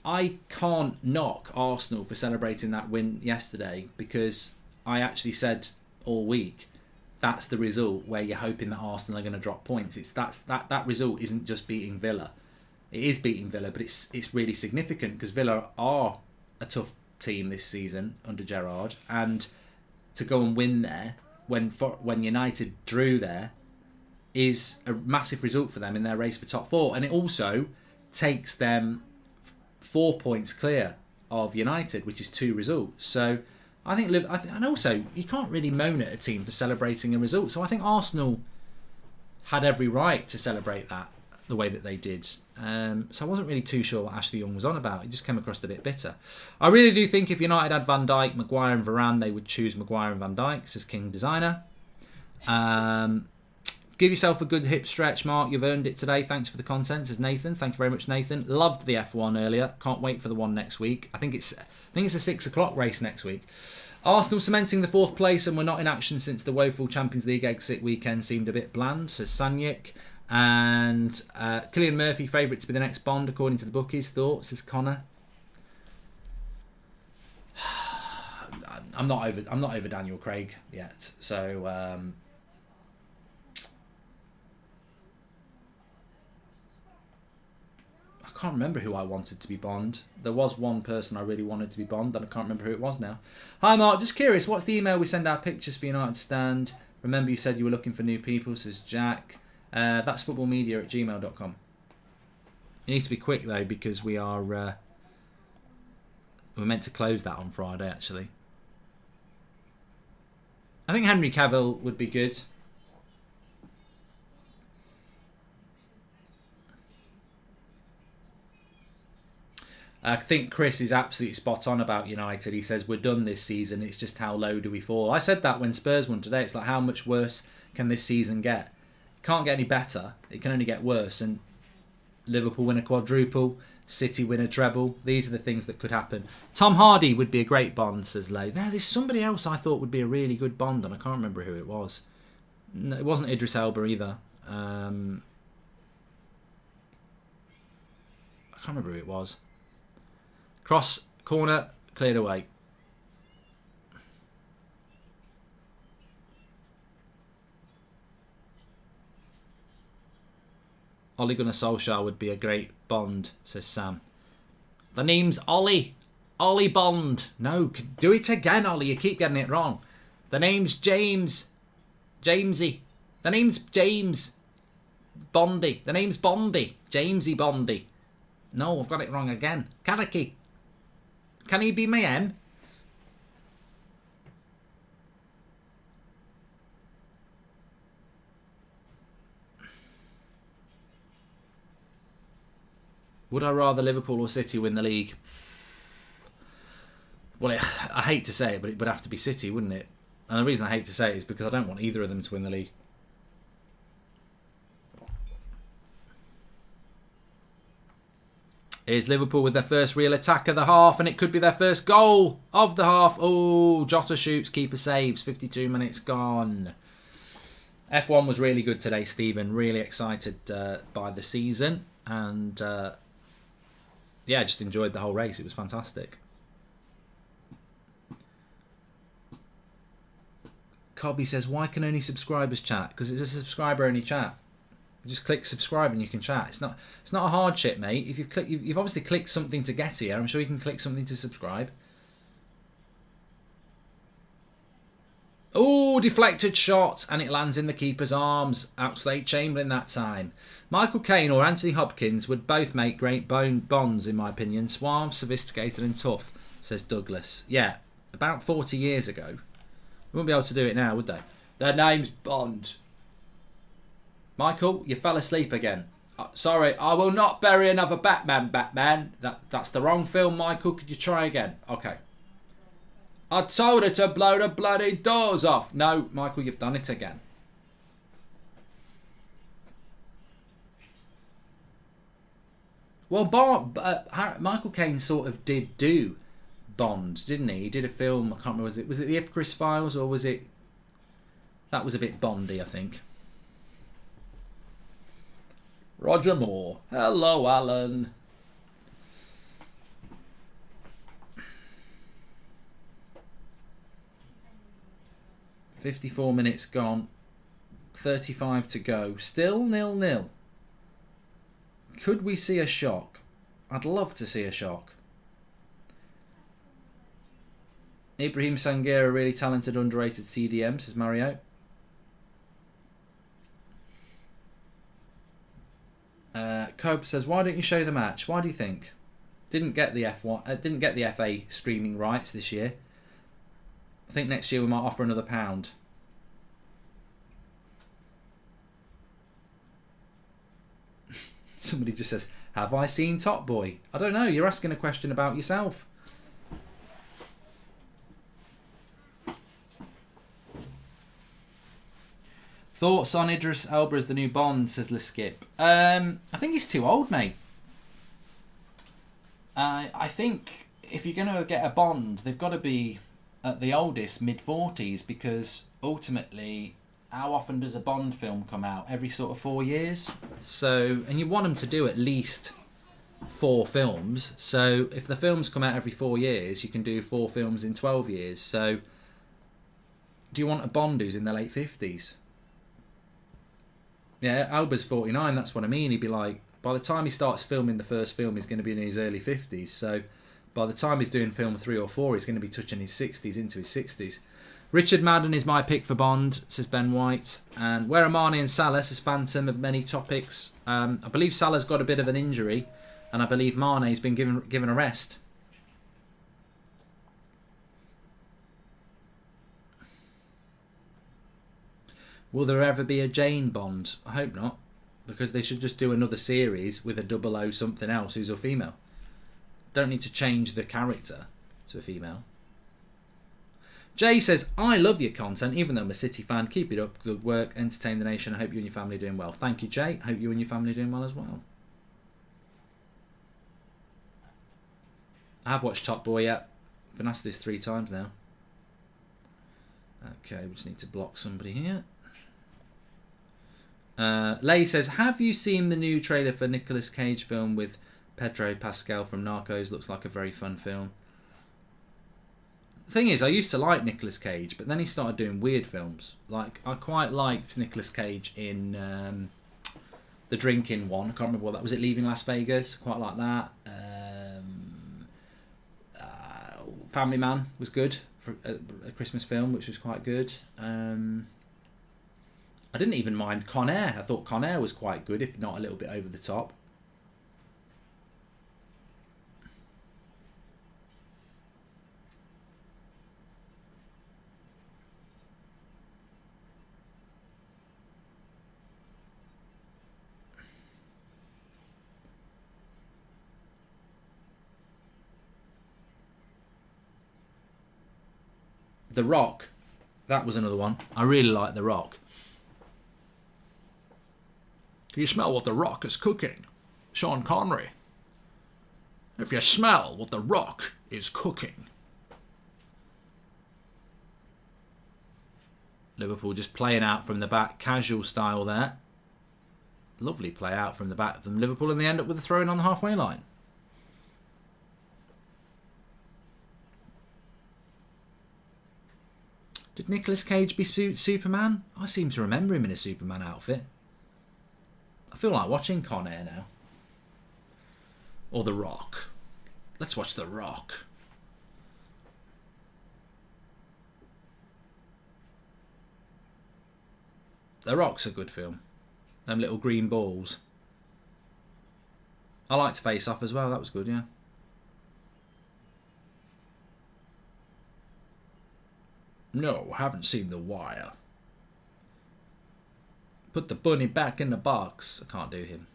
I can't knock Arsenal for celebrating that win yesterday, because I actually said all week that's the result where you're hoping that Arsenal are going to drop points. That result isn't just beating Villa. It is beating Villa, but it's really significant because Villa are a tough team this season under Gerrard, and to go and win there when United drew there is a massive result for them in their race for top 4, and it also takes them 4 points clear of United, which is 2 results. So I think, and also you can't really moan at a team for celebrating a result. So I think Arsenal had every right to celebrate that the way that they did. So I wasn't really too sure what Ashley Young was on about. It just came across a bit bitter. I really do think if United had Van Dijk, Maguire and Varane, they would choose Maguire and Van Dijk, says King Designer. Give yourself a good hip stretch, Mark. You've earned it today. Thanks for the content, says Nathan. Thank you very much, Nathan. Loved the F1 earlier. Can't wait for the one next week. I think it's a 6 o'clock race next week. Arsenal cementing the 4th place, and we're not in action since the woeful Champions League exit weekend seemed a bit bland, says Sanyik. And Cillian Murphy, favourite to be the next Bond according to the bookies. Thoughts, says Connor. I'm not over Daniel Craig yet, so can't remember who I wanted to be Bond. There was one person I really wanted to be Bond, and I can't remember who it was now. Hi Mark, just curious, what's the email we send out pictures for United Stand? Remember you said you were looking for new people, says Jack. That's footballmedia@gmail.com. You need to be quick though, because we are we're meant to close that on Friday actually. I think Henry Cavill would be good. I think Chris is absolutely spot on about United. He says, we're done this season. It's just how low do we fall? I said that when Spurs won today. It's like, how much worse can this season get? It can't get any better. It can only get worse. And Liverpool win a quadruple. City win a treble. These are the things that could happen. Tom Hardy would be a great Bond, says Lay. Now, there's somebody else I thought would be a really good Bond, and I can't remember who it was. No, it wasn't Idris Elba either. I can't remember who it was. Cross, corner, cleared away. Ole Gunnar Solskjaer would be a great Bond, says Sam. The name's Ollie. Ollie Bond. No, do it again, Ollie. You keep getting it wrong. The name's James. Jamesy. The name's James Bondy. The name's Bondy. Jamesy Bondy. No, I've got it wrong again. Karaki. Can he be my M? Would I rather Liverpool or City win the league? Well, I hate to say it, but it would have to be City, wouldn't it? And the reason I hate to say it is because I don't want either of them to win the league. Here's Liverpool with their first real attack of the half, and it could be their first goal of the half. Oh, Jota shoots, keeper saves, 52 minutes gone. F1 was really good today, Stephen. Really excited by the season, and yeah, just enjoyed the whole race. It was fantastic. Cobby says, why can only subscribers chat? Because it's a subscriber-only chat. You just click subscribe and you can chat. It's not a hardship, mate. If you've obviously clicked something to get here, I'm sure you can click something to subscribe. Oh, deflected shot, and it lands in the keeper's arms. Oxlade-Chamberlain that time. Michael Caine or Anthony Hopkins would both make great Bonds, in my opinion. Suave, sophisticated and tough, says Douglas. Yeah, about 40 years ago. They wouldn't be able to do it now, would they? Their name's Bond. Michael, you fell asleep again. Sorry, I will not bury another Batman. That's the wrong film, Michael. Could you try again? Okay. I told her to blow the bloody doors off. No, Michael, you've done it again. Well, Michael Caine sort of did do Bond, didn't he? He did a film, I can't remember, was it the Ipcris Files, or was it... That was a bit Bondy, I think. Roger Moore. Hello, Alan. "54 minutes gone. 35 to go. Still 0-0. Could we see a shock? I'd love to see a shock. Ibrahim Sanghera, really talented, underrated CDM, says Mario. Cope says, why don't you show the match? Why do you think? Didn't get the didn't get the FA streaming rights this year. I think next year we might offer another £1. Somebody just says, have I seen Top Boy? I don't know. You're asking a question about yourself. Thoughts on Idris Elba as the new Bond, says Liskip. I think he's too old, mate. I think if you're going to get a Bond, they've got to be at the oldest, mid-40s, because ultimately, how often does a Bond film come out? Every sort of 4 years? So, and you want them to do at least 4 films. So if the films come out every 4 years, you can do 4 films in 12 years. So do you want a Bond who's in the late 50s? Yeah, Alba's 49, that's what I mean. He'd be like by the time he starts filming the first film, he's going to be in his early 50s. So by the time he's doing film 3 or 4, he's going to be touching his 60s, into his 60s. Richard Madden is my pick for Bond, says Ben White. And where are Marnie and Salah, says Phantom of many topics. I believe Salah's got a bit of an injury, and I believe Marnie's been given a rest. Will there ever be a Jane Bond? I hope not, because they should just do another series with a 00 something else who's a female. Don't need to change the character to a female. Jay says, I love your content, even though I'm a City fan. Keep it up. Good work. Entertain the nation. I hope you and your family are doing well. Thank you, Jay. Hope you and your family are doing well as well. I have watched Top Boy yet. Been asked this 3 times now. Okay, we just need to block somebody here. Lay says, have you seen the new trailer for Nicolas Cage film with Pedro Pascal from Narcos? Looks like a very fun film. The thing is, I used to like Nicolas Cage, but then he started doing weird films. Like, I quite liked Nicolas Cage in the drinking one. I can't remember what that was. It Leaving Las Vegas? Quite like that. Family Man was good for a Christmas film, which was quite good. I didn't even mind Con Air. I thought Con Air was quite good, if not a little bit over the top. The Rock, that was another one. I really like The Rock. Can you smell what The Rock is cooking? Sean Connery. If you smell what The Rock is cooking. Liverpool just playing out from the back, casual style there. Lovely play out from the back from Liverpool, and they end up with a throw in on the halfway line. Did Nicolas Cage be Superman? I seem to remember him in a Superman outfit. I feel like watching Con Air now. Or The Rock. Let's watch The Rock. The Rock's a good film. Them little green balls. I liked Face Off as well. That was good, yeah. No, haven't seen The Wire. Put the bunny back in the box. I can't do him.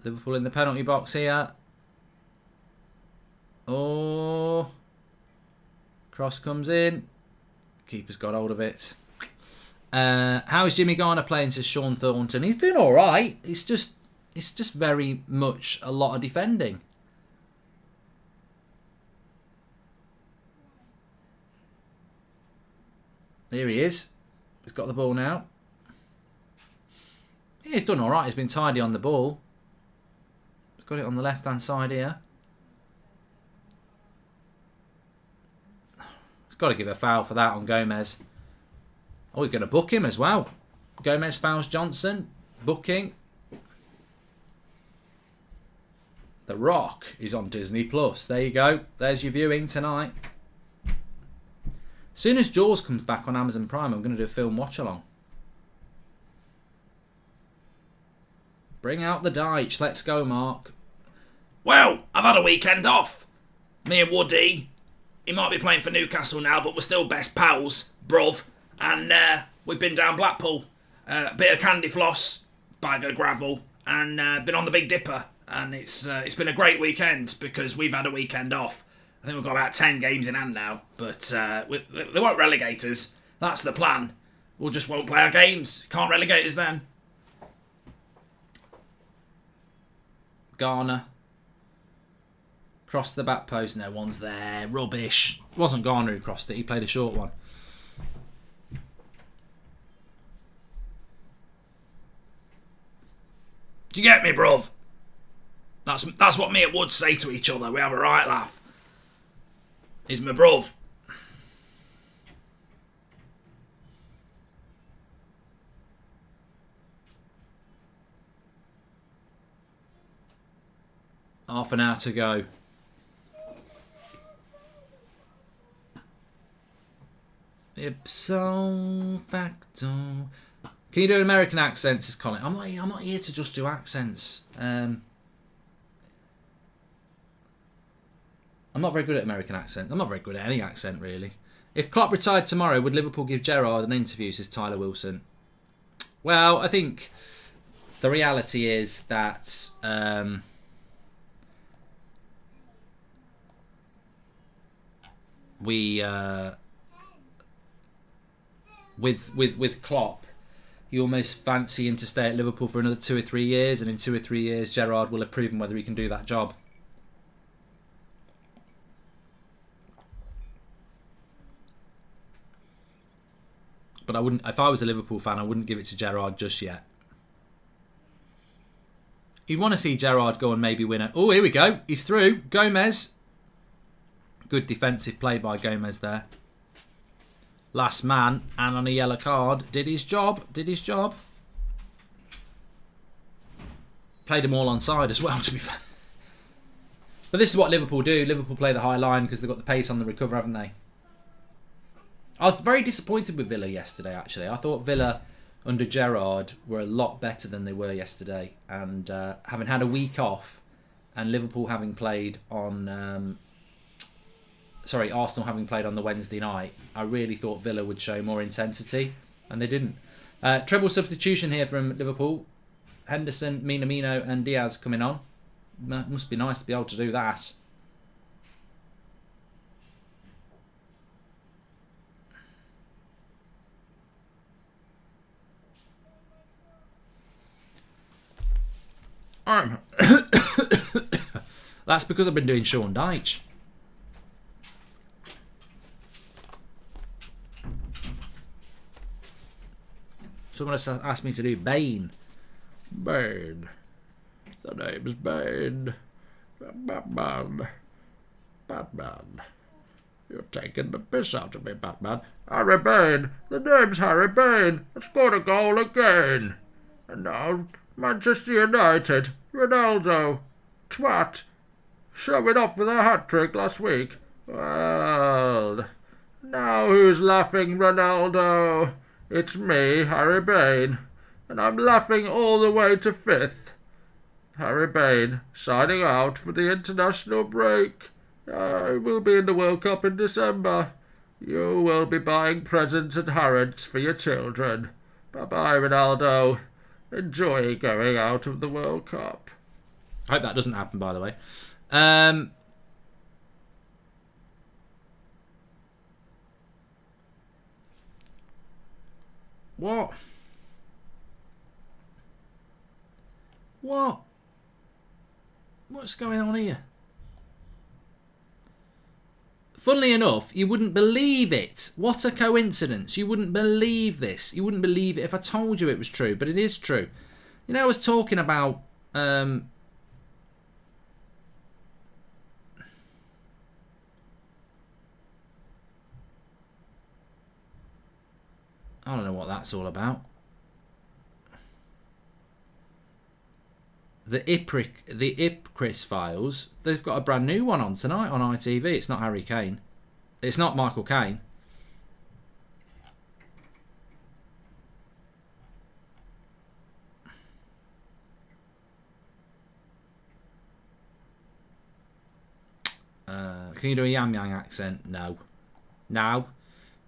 Liverpool in the penalty box here. Oh. Cross comes in. Keeper's got hold of it. How is Jimmy Garner playing, says Sean Thornton? He's doing alright. It's just very much a lot of defending. Here he is. He's got the ball now. Yeah, he's done alright. He's been tidy on the ball. Got it on the left-hand side here. He's got to give a foul for that on Gomez. Oh, he's going to book him as well. Gomez fouls Johnson. Booking. The Rock is on Disney Plus. There you go. There's your viewing tonight. As soon as Jaws comes back on Amazon Prime, I'm going to do a film watch-along. Bring out the Deitch. Let's go, Mark. Well, I've had a weekend off. Me and Woody. He might be playing for Newcastle now, but we're still best pals, bruv. And we've been down Blackpool. A bit of candy floss, bag of gravel, and been on the Big Dipper. And it's been a great weekend because we've had a weekend off. I think we've got about 10 games in hand now. But they won't relegate us. That's the plan. We just won't play our games. Can't relegate us then. Garner. Crossed the back post. No one's there. Rubbish. It wasn't Garner who crossed it. He played a short one. Do you get me, bruv? That's what me and Wood say to each other. We have a right laugh. He's my bruv. Half an hour to go. Ipso facto. Can you do an American accent? Says Colin. I'm not here to just do accents. I'm not very good at American accent. I'm not very good at any accent, really. If Klopp retired tomorrow, would Liverpool give Gerrard an interview? Says Tyler Wilson. Well, I think the reality is that with Klopp, you almost fancy him to stay at Liverpool for another 2 or 3 years, and in 2 or 3 years, Gerrard will have proven whether he can do that job. But I wouldn't. If I was a Liverpool fan, I wouldn't give it to Gerrard just yet. You'd want to see Gerrard go and maybe win it. Oh, here we go. He's through. Gomez. Good defensive play by Gomez there. Last man, and on a yellow card. Did his job. Played them all onside as well, to be fair. But this is what Liverpool do. Liverpool play the high line because they've got the pace on the recover, haven't they? I was very disappointed with Villa yesterday, actually. I thought Villa, under Gerrard, were a lot better than they were yesterday. And having had a week off, and Liverpool having played on... Arsenal having played on the Wednesday night, I really thought Villa would show more intensity, and they didn't. Treble substitution here from Liverpool. Henderson, Minamino and Diaz coming on. Must be nice to be able to do that. That's because I've been doing Sean Dyche. Someone has asked me to do Bane. Bane. The name's Bane. Batman. Batman. You're taking the piss out of me, Batman. Harry Bane. The name's Harry Bane. I scored a goal again. And now Manchester United. Ronaldo. Twat. Showing off with a hat-trick last week. Well, now who's laughing, Ronaldo? It's me, Harry Bane, and I'm laughing all the way to 5th. Harry Bane, signing out for the international break. I will be in the World Cup in December. You will be buying presents at Harrods for your children. Bye-bye, Ronaldo. Enjoy going out of the World Cup. I hope that doesn't happen, by the way. What? What's going on here? Funnily enough, you wouldn't believe it. What a coincidence. You wouldn't believe this. You wouldn't believe it if I told you it was true, but it is true. You know, I was talking about... I don't know what that's all about. The Ipcris files. They've got a brand new one on tonight on ITV. It's not Harry Kane. It's not Michael Caine. Can you do a Yam Yang accent? No. No.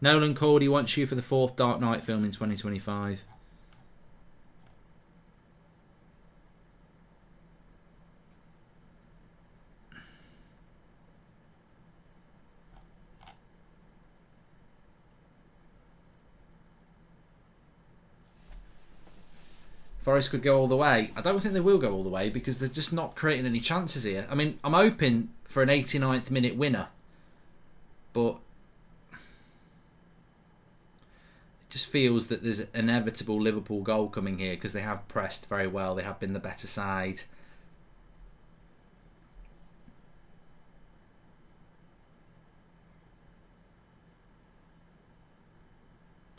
Nolan Cordy wants you for the 4th Dark Knight film in 2025. Forest could go all the way. I don't think they will go all the way because they're just not creating any chances here. I mean, I'm hoping for an 89th minute winner, but it just feels that there's an inevitable Liverpool goal coming here because they have pressed very well. They have been the better side.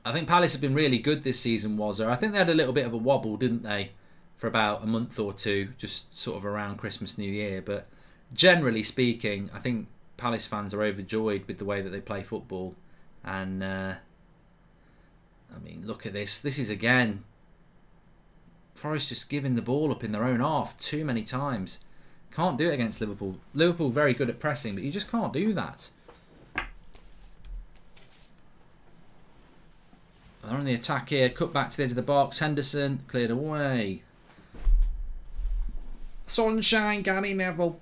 I think Palace have been really good this season, Wazza. I think they had a little bit of a wobble, didn't they, for about a month or two, just sort of around Christmas, New Year. But generally speaking, I think Palace fans are overjoyed with the way that they play football. And, I mean, look at this. This is, again, Forest just giving the ball up in their own half too many times. Can't do it against Liverpool. Liverpool very good at pressing, but you just can't do that. They're on the attack here. Cut back to the edge of the box. Henderson cleared away. Sunshine, Gary Neville.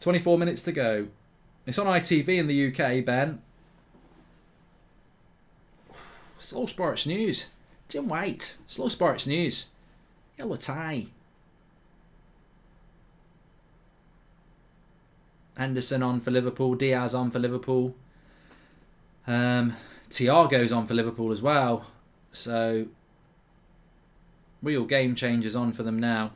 24 minutes to go. It's on ITV in the UK, Ben. Slow Sports News. Jim White. Slow Sports News. Yellow tie. Henderson on for Liverpool. Diaz on for Liverpool. Thiago's on for Liverpool as well. So, real game changers on for them now.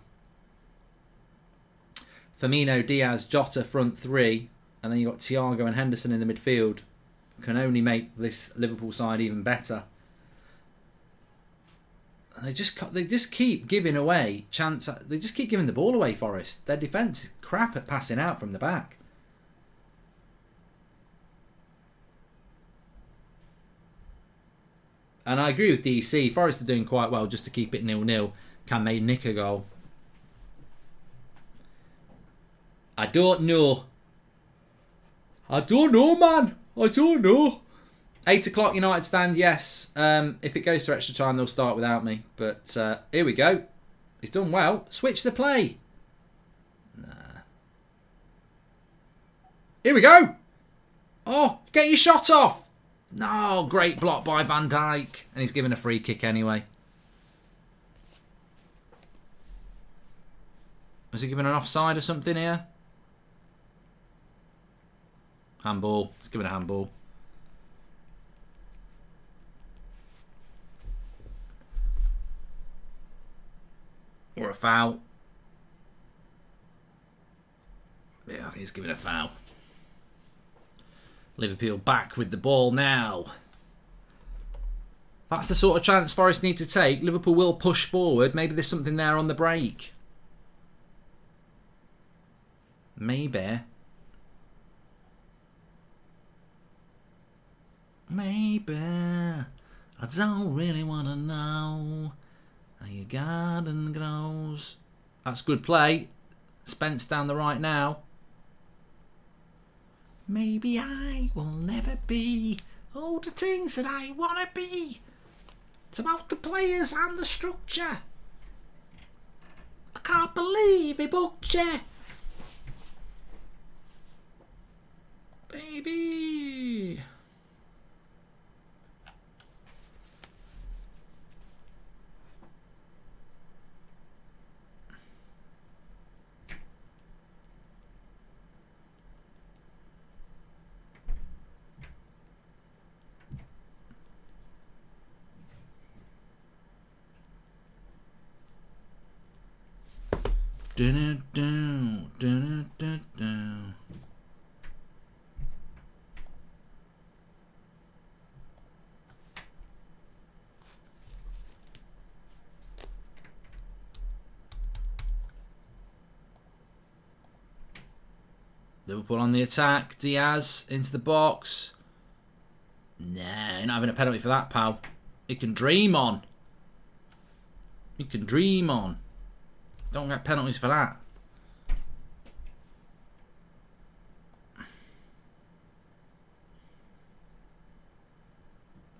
Firmino, Diaz, Jota front three. And then you've got Thiago and Henderson in the midfield. Can only make this Liverpool side even better. They just keep giving away chance. They just keep giving the ball away, Forest. Their defence is crap at passing out from the back. And I agree with DC. Forest are doing quite well just to keep it 0-0. Can they nick a goal? I don't know. I don't know, man. I don't know. 8 o'clock United stand, yes. If it goes to extra time, they'll start without me. But here we go. He's done well. Switch the play. Nah. Here we go. Oh, get your shot off. No, great block by Van Dijk. And he's given a free kick anyway. Was he given an offside or something here? Handball. He's given a handball. Or a foul. Yeah, I think he's given a foul. Liverpool back with the ball now. That's the sort of chance Forest need to take. Liverpool will push forward. Maybe there's something there on the break. Maybe. Maybe. I don't really want to know how your garden grows. That's good play. Spence down the right now. Maybe I will never be all the things that I want to be. It's about the players and the structure. I can't believe he booked you. Baby. Liverpool on the attack. Diaz into the box. Nah, you're not having a penalty for that, pal. You can dream on. You can dream on. Don't get penalties for that.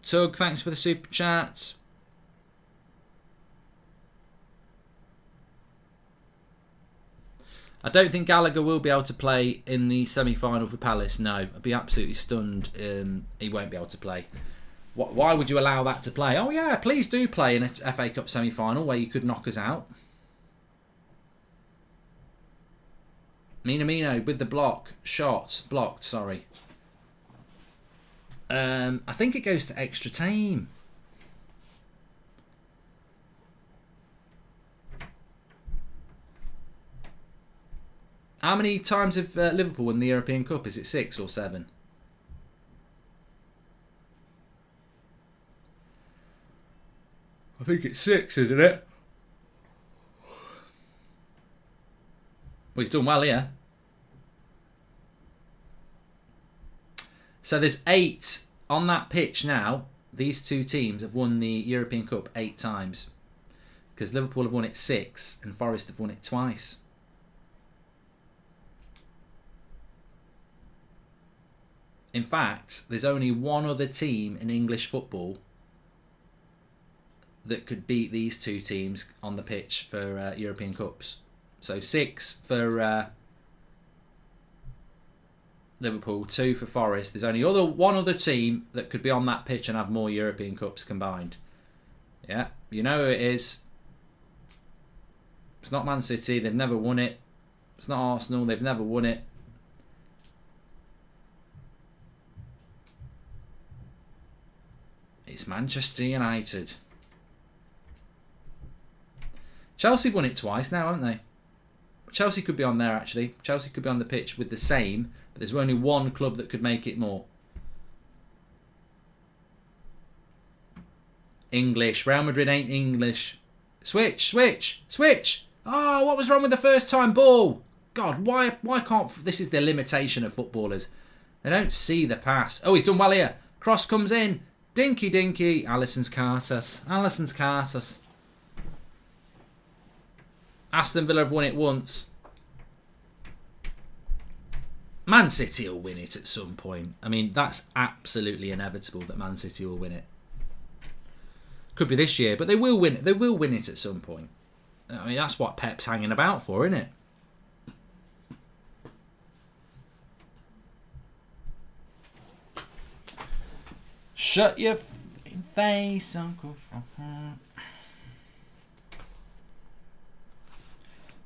Tug, thanks for the super chat. I don't think Gallagher will be able to play in the semi-final for Palace. No, I'd be absolutely stunned. He won't be able to play. Why would you allow that to play? Oh yeah, please do play in a FA Cup semi-final where you could knock us out. Minamino with the block. Shot. Blocked, sorry. I think it goes to extra time. How many times have Liverpool won the European Cup? Is it 6 or 7? I think it's 6, isn't it? Well, he's done well here. So there's 8 on that pitch now. These two teams have won the European Cup 8 times. Because Liverpool have won it 6 and Forest have won it twice. In fact, there's only one other team in English football that could beat these two teams on the pitch for European Cups. So 6 for Liverpool, 2 for Forest. There's only one other team that could be on that pitch and have more European Cups combined. Yeah, you know who it is. It's not Man City, they've never won it. It's not Arsenal, they've never won it. It's Manchester United. Chelsea won it twice now, haven't they? Chelsea could be on there, actually. Chelsea could be on the pitch with the same, but there's only one club that could make it more. English. Real Madrid ain't English. Switch, switch, switch. Oh, what was wrong with the first time ball? God, why can't... This is the limitation of footballers. They don't see the pass. Oh, he's done well here. Cross comes in. Dinky, dinky. Alisson's Carter. Alisson's Carter. Aston Villa have won it once. Man City will win it at some point. I mean, that's absolutely inevitable that Man City will win it. Could be this year, but they will win it. They will win it at some point. I mean, that's what Pep's hanging about for, isn't it? Shut your face, Uncle.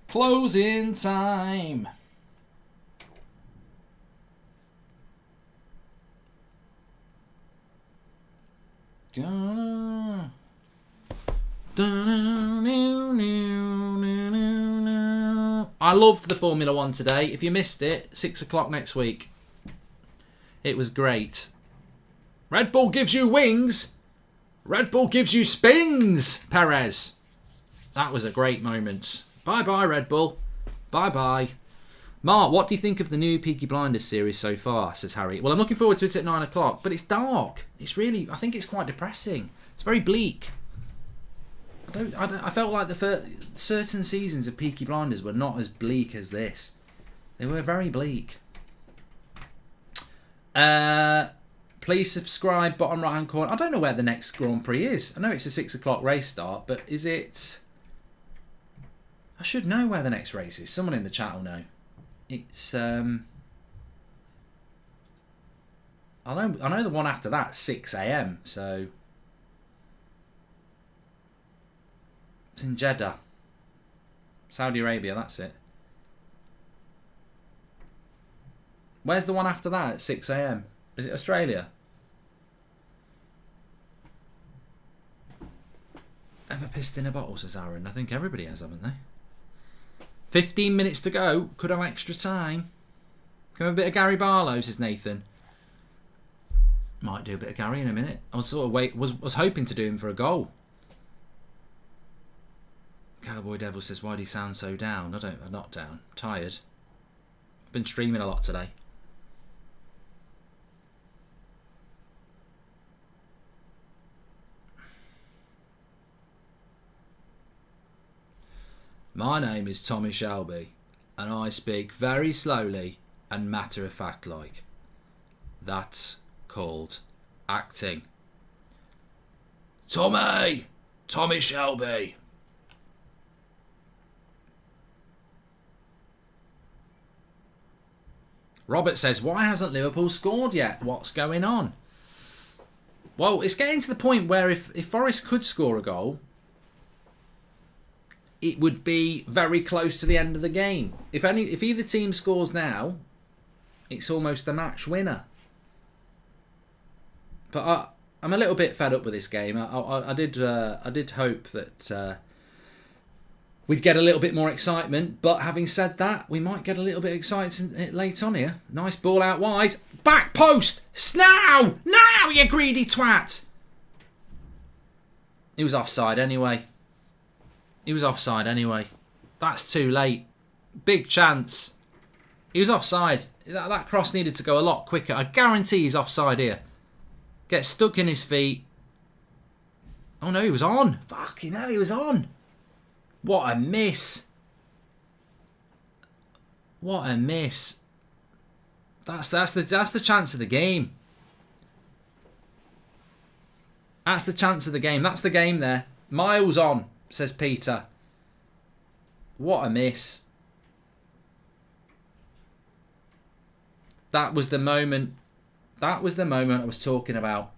Closing time. I loved the Formula 1 today. If you missed it, 6 o'clock next week. It was great. Red Bull gives you wings. Red Bull gives you spins, Perez. That was a great moment. Bye-bye, Red Bull. Bye-bye. Mark, what do you think of the new Peaky Blinders series so far, says Harry. Well, I'm looking forward to it at 9 o'clock, but it's dark. It's really... I think it's quite depressing. It's very bleak. I felt like certain seasons of Peaky Blinders were not as bleak as this. They were very bleak. Please subscribe, bottom right hand corner. I don't know where the next Grand Prix is. I know it's a 6 o'clock race start, but is it... I should know where the next race is. Someone in the chat will know. It's... I know the one after that, 6 AM, so... It's in Jeddah. Saudi Arabia, that's it. Where's the one after that at 6 AM? Is it Australia? Ever pissed in a bottle, says Aaron. I think everybody has, haven't they? 15 minutes to go. Could have extra time. Can we have a bit of Gary Barlow, says Nathan. Might do a bit of Gary in a minute. I was sort of was hoping to do him for a goal. Cowboy Devil says, why do you sound so down? I'm not down. I'm tired. I've been streaming a lot today. My name is Tommy Shelby, and I speak very slowly and matter-of-fact like. That's called acting. Tommy Shelby. Robert says, why hasn't Liverpool scored yet? What's going on? Well, it's getting to the point where if Forest could score a goal, it would be very close to the end of the game. If either team scores now, it's almost a match winner. But I'm a little bit fed up with this game. I did hope that we'd get a little bit more excitement. But having said that, we might get a little bit excited late on here. Nice ball out wide. Back post. Now, you greedy twat. He was offside anyway. He was offside anyway. That's too late. Big chance. He was offside. That cross needed to go a lot quicker. I guarantee he's offside here. Gets stuck in his feet. Oh no, he was on. Fucking hell, he was on. What a miss. What a miss. That's the chance of the game. That's the chance of the game. That's the game there. Miles on, says Peter. What a miss. That was the moment. That was the moment I was talking about.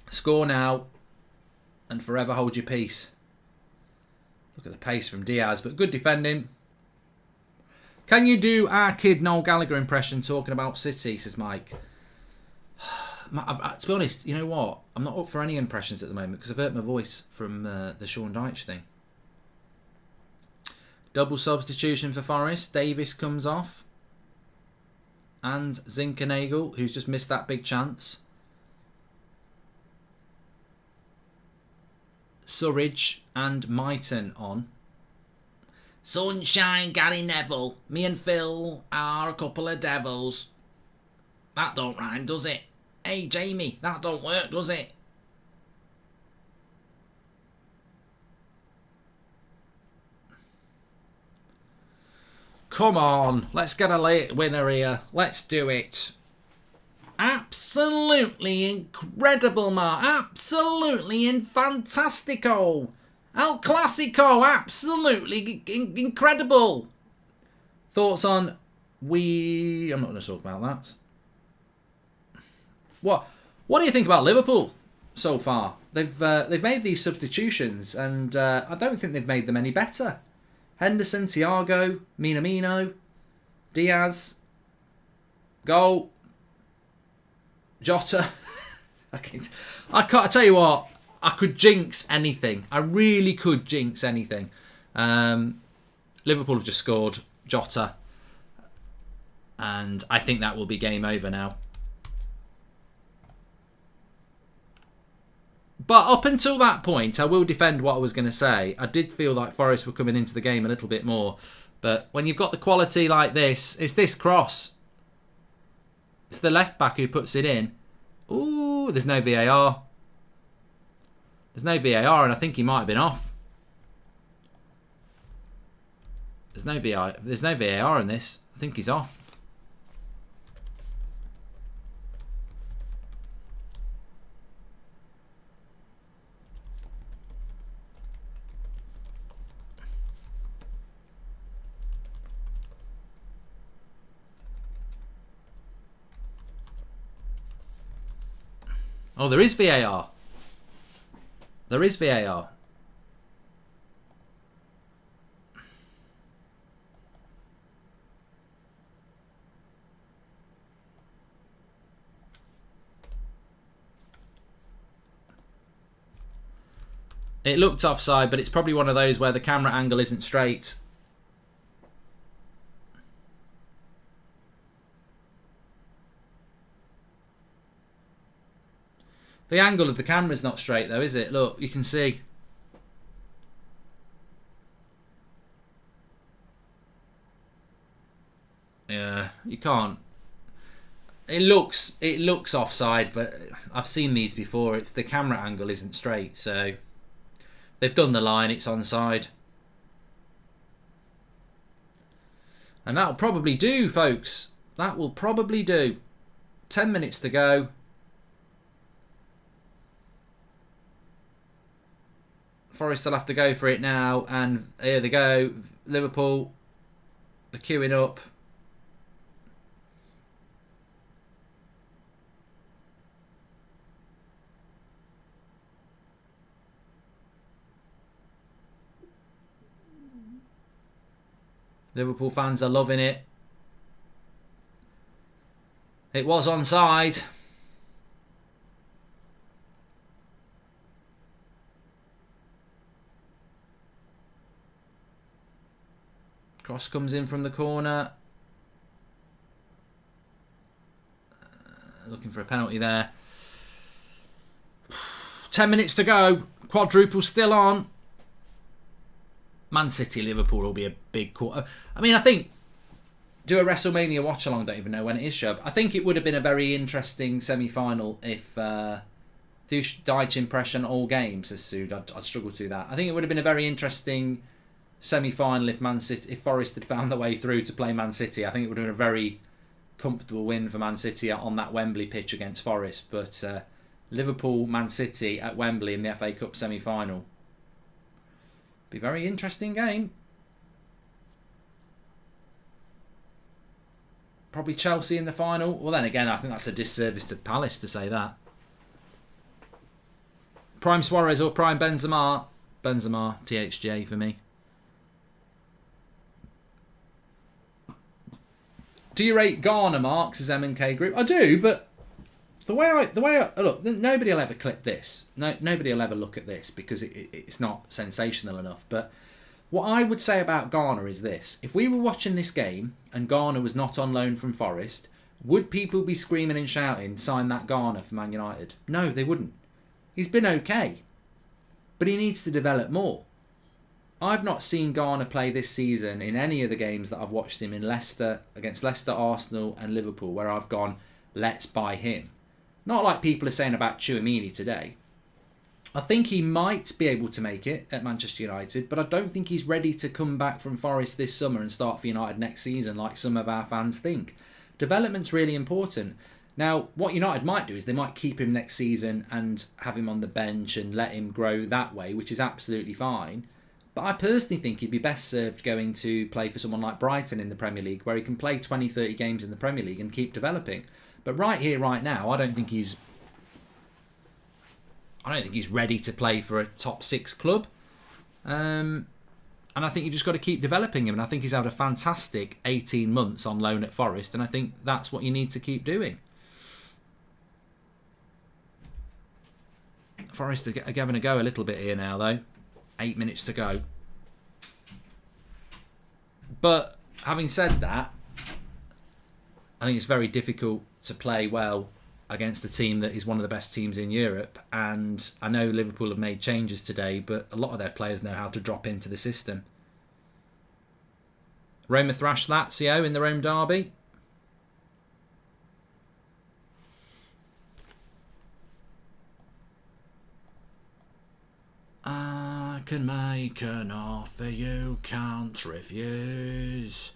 Score now and forever hold your peace. Look at the pace from Diaz, but good defending. Can you do our kid Noel Gallagher impression talking about City, says Mike. To be honest, you know what? I'm not up for any impressions at the moment because I've hurt my voice from the Sean Dyche thing. Double substitution for Forest. Davis comes off. And Zinkernagel, who's just missed that big chance. Surridge and Myton on. Sunshine, Gary Neville. Me and Phil are a couple of devils. That don't rhyme, does it? Hey, Jamie, that don't work, does it? Come on, let's get a late winner here. Let's do it. Absolutely incredible, Mark. Absolutely fantastico. El Clasico, absolutely incredible. Thoughts on I'm not going to talk about that. What do you think about Liverpool so far? They've made these substitutions, and I don't think they've made them any better. Henderson, Thiago, Minamino, Diaz, goal, Jota. I tell you what, I could jinx anything. I really could jinx anything. Liverpool have just scored Jota, and I think that will be game over now. But up until that point, I will defend what I was going to say. I did feel like Forest were coming into the game a little bit more. But when you've got the quality like this, it's this cross. It's the left back who puts it in. Ooh, there's no VAR. There's no VAR, and I think he might have been off. There's no VAR in this. I think he's off. Oh, there is VAR. There is VAR. It looked offside, but it's probably one of those where the camera angle isn't straight. The angle of the camera is not straight though, is it? Look, you can see. Yeah, you can't. It looks offside, but I've seen these before. It's the camera angle isn't straight, so they've done the line. It's onside, and that'll probably do, folks. That will probably do. 10 minutes to go. Forest will have to go for it now, and here they go. Liverpool are queuing up. Liverpool fans are loving it. It was onside. Cross comes in from the corner. Looking for a penalty there. 10 minutes to go. Quadruple still on. Man City, Liverpool will be a big quarter. I mean, I think do a WrestleMania watch along. Don't even know when it is, Shub. I think it would have been a very interesting semi-final if do Dyche impression all games, says Sood. I'd struggle to do that. I think it would have been a very interesting semi-final if Forest had found their way through to play Man City. I think it would have been a very comfortable win for Man City on that Wembley pitch against Forest. But Liverpool, Man City at Wembley in the FA Cup semi-final. Be a very interesting game. Probably Chelsea in the final. Well, then again, I think that's a disservice to Palace to say that. Prime Suarez or Prime Benzema? Benzema, THJ for me. Do you rate Garner marks as M&K Group? I do, but the way I look, nobody will ever clip this. Nobody will ever look at this because it's not sensational enough. But what I would say about Garner is this: if we were watching this game and Garner was not on loan from Forest, would people be screaming and shouting, "Sign that Garner for Man United"? No, they wouldn't. He's been okay, but he needs to develop more. I've not seen Garner play this season in any of the games that I've watched him in Leicester, against Leicester, Arsenal and Liverpool, where I've gone, let's buy him. Not like people are saying about Tchouaméni today. I think he might be able to make it at Manchester United, but I don't think he's ready to come back from Forest this summer and start for United next season like some of our fans think. Development's really important. Now, what United might do is they might keep him next season and have him on the bench and let him grow that way, which is absolutely fine. But I personally think he'd be best served going to play for someone like Brighton in the Premier League, where he can play 20, 30 games in the Premier League and keep developing. But right here, right now, I don't think he's ready to play for a top 6 club. And I think you've just got to keep developing him. And I think he's had a fantastic 18 months on loan at Forest, and I think that's what you need to keep doing. Forest are giving a go a little bit here now, though. 8 minutes to go. But having said that, I think it's very difficult to play well against a team that is one of the best teams in Europe. And I know Liverpool have made changes today, but a lot of their players know how to drop into the system. Roma thrashed Lazio in the Rome derby. I can make an offer you can't refuse.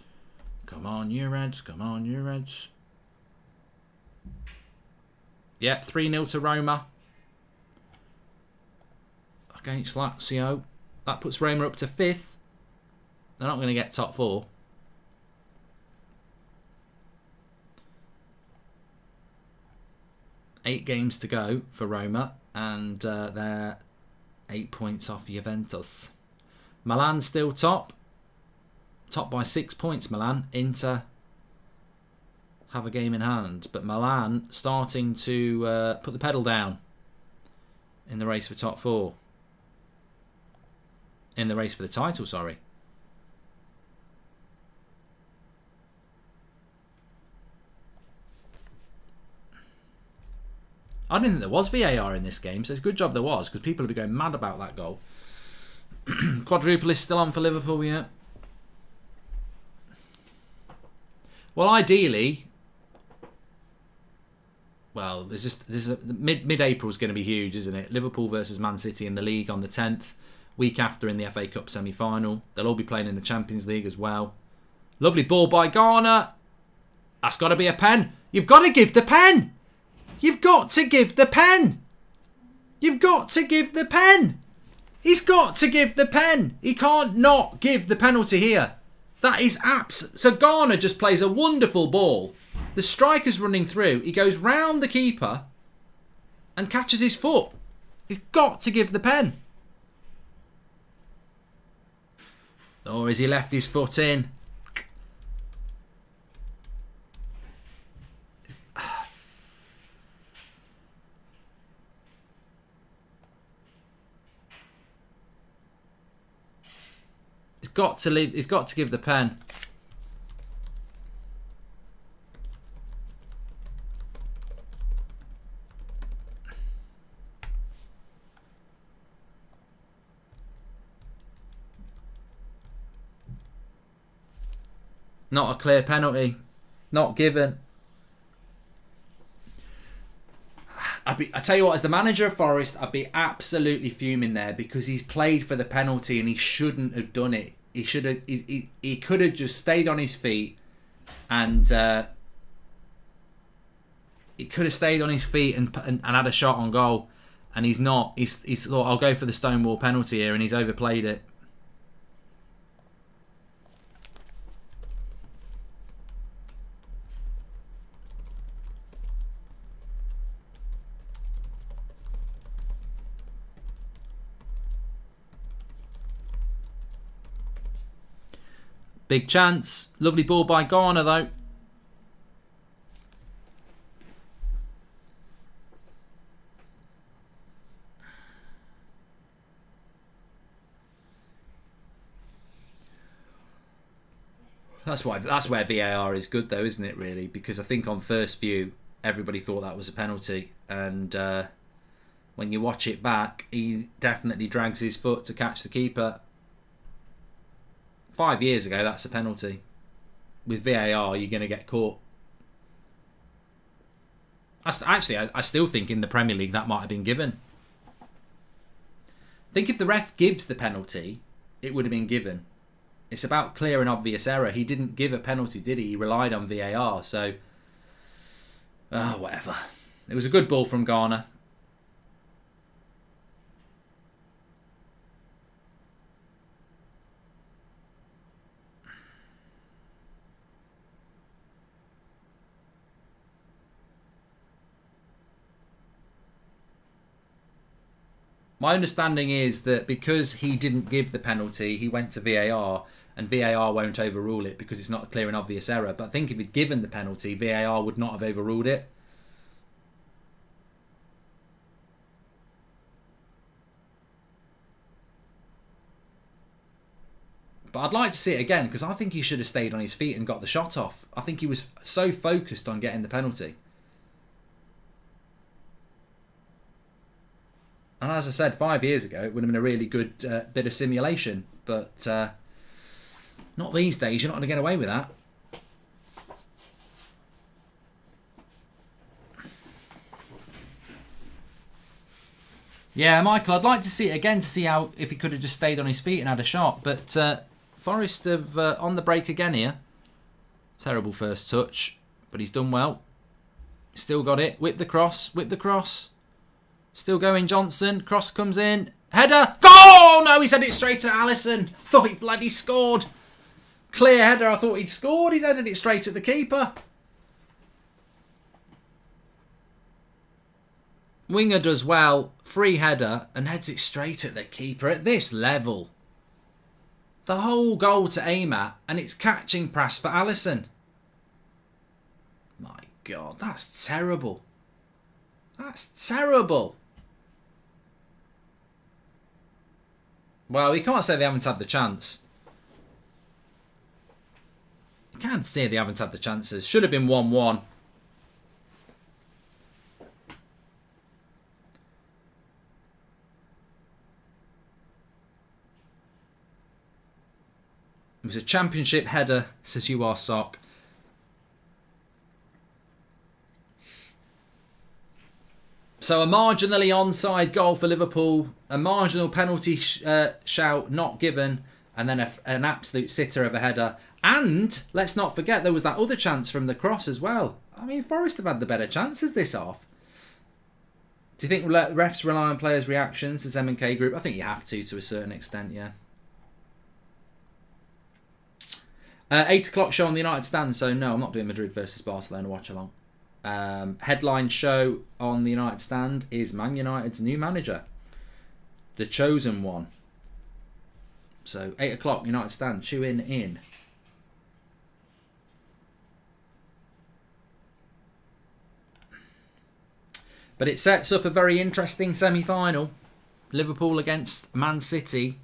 Come on, you Reds. Come on, you Reds. Yep, 3-0 to Roma against Lazio. That puts Roma up to 5th. They're not going to get top 4. Eight games to go for Roma, and they're 8 points off Juventus. Milan still top. Top by 6 points, Milan. Inter have a game in hand, but Milan starting to put the pedal down in the race for top 4. In the race for the title, sorry. I didn't think there was VAR in this game, so it's a good job there was, because people would be going mad about that goal. Quadruple is still on for Liverpool, yeah. Well, ideally, well, mid-April is going to be huge, isn't it? Liverpool versus Man City in the league on the 10th. Week after in the FA Cup semi-final. They'll all be playing in the Champions League as well. Lovely ball by Garner. That's got to be a pen. You've got to give the pen. You've got to give the pen. You've got to give the pen. He's got to give the pen. He can't not give the penalty here. That is so Garner just plays a wonderful ball. The striker's running through. He goes round the keeper and catches his foot. He's got to give the pen. Or has he left his foot in? He's got to leave. He's got to give the pen. Not a clear penalty. Not given. I tell you what, as the manager of Forest, I'd be absolutely fuming there because he's played for the penalty and he shouldn't have done it. He should have. He could have just stayed on his feet and he could have stayed on his feet and had a shot on goal. And he's not. He's thought, I'll go for the Stonewall penalty here, and he's overplayed it. Big chance. Lovely ball by Garner, though. That's where VAR is good, though, isn't it, really? Because I think on first view, everybody thought that was a penalty. And when you watch it back, he definitely drags his foot to catch the keeper. 5 years ago, that's a penalty. With VAR, you're going to get caught. I still think in the Premier League that might have been given. I think if the ref gives the penalty, it would have been given. It's about clear and obvious error. He didn't give a penalty, did he? He relied on VAR, so... whatever. It was a good ball from Garner. My understanding is that because he didn't give the penalty, he went to VAR, and VAR won't overrule it because it's not a clear and obvious error. But I think if he'd given the penalty, VAR would not have overruled it. But I'd like to see it again because I think he should have stayed on his feet and got the shot off. I think he was so focused on getting the penalty. And as I said, 5 years ago, it would have been a really good bit of simulation. But not these days. You're not going to get away with that. Yeah, Michael, I'd like to see it again to see how if he could have just stayed on his feet and had a shot. But Forest have on the break again here. Terrible first touch, but he's done well. Still got it. Whip the cross. Whip the cross. Still going, Johnson. Cross comes in. Header. Goal! No, he's headed it straight at Alisson. Thought he bloody scored. Clear header. I thought he'd scored. He's headed it straight at the keeper. Winger does well. Free header and heads it straight at the keeper at this level. The whole goal to aim at, and it's catching pass for Alisson. My God, that's terrible. That's terrible. Well, you can't say they haven't had the chance. You can't say they haven't had the chances. Should have been 1-1. It was a championship header, says you are sock. So a marginally onside goal for Liverpool, a marginal penalty shout not given, and then an absolute sitter of a header. And let's not forget there was that other chance from the cross as well. I mean, Forest have had the better chances this half. Do you think refs rely on players' reactions as M&K Group? I think you have to a certain extent, yeah. 8 o'clock show on the United Stand, so no, I'm not doing Madrid versus Barcelona watch-along. Headline show on the United Stand is Man United's new manager, the chosen one. So 8 o'clock United Stand, tune in. But it sets up a very interesting semi-final. Liverpool against Man City.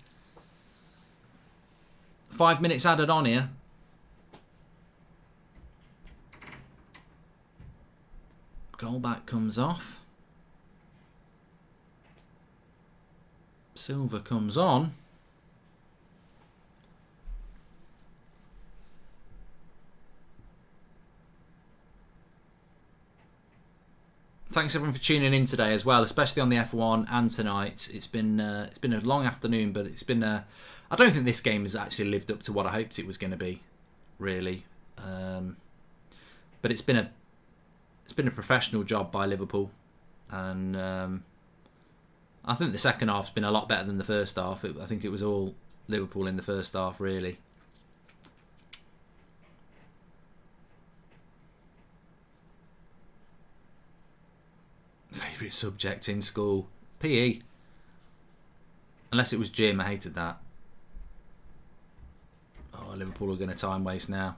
5 minutes added on here. Goal back comes off. Silva comes on. Thanks everyone for tuning in today as well, especially on the F1 and tonight. It's been a long afternoon, but it's been I don't think this game has actually lived up to what I hoped it was going to be, really. But it's been a professional job by Liverpool, and I think the second half's been a lot better than the first half. I think it was all Liverpool in the first half, really. Favourite subject in school? PE. Unless it was gym, I hated that. Oh, Liverpool are going to time waste now.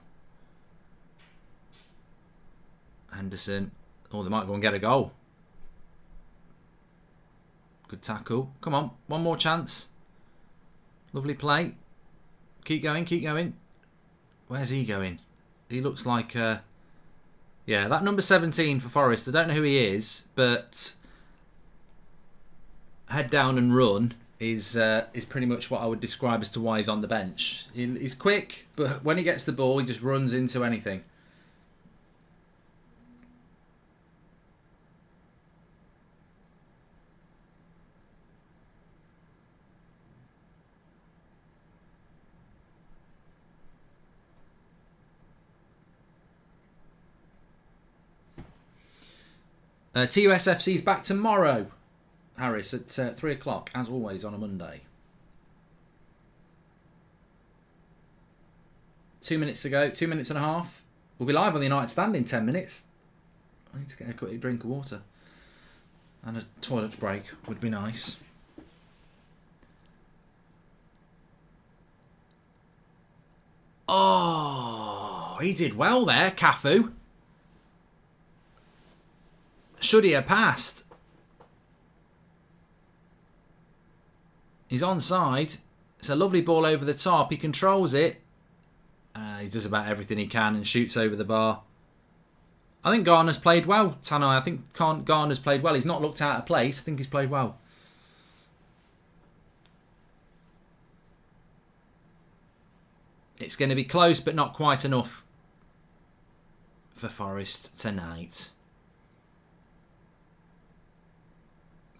Henderson. Oh, they might go and get a goal. Good tackle. Come on, one more chance. Lovely play. Keep going, keep going. Where's he going? He looks like... yeah, that number 17 for Forest. I don't know who he is, but head down and run is pretty much what I would describe as to why he's on the bench. He's quick, but when he gets the ball, he just runs into anything. TUSFC's back tomorrow, Harris, at 3 o'clock, as always, on a Monday. 2 minutes to go, 2 minutes and a half. We'll be live on the United Stand in 10 minutes. I need to get a quick drink of water. And a toilet break would be nice. Oh, he did well there, Cafu. Should he have passed? He's onside. It's a lovely ball over the top. He controls it. He does about everything he can and shoots over the bar. I think Garner's played well, Tanai. I think Garner's played well. He's not looked out of place. I think he's played well. It's going to be close, but not quite enough for Forest tonight.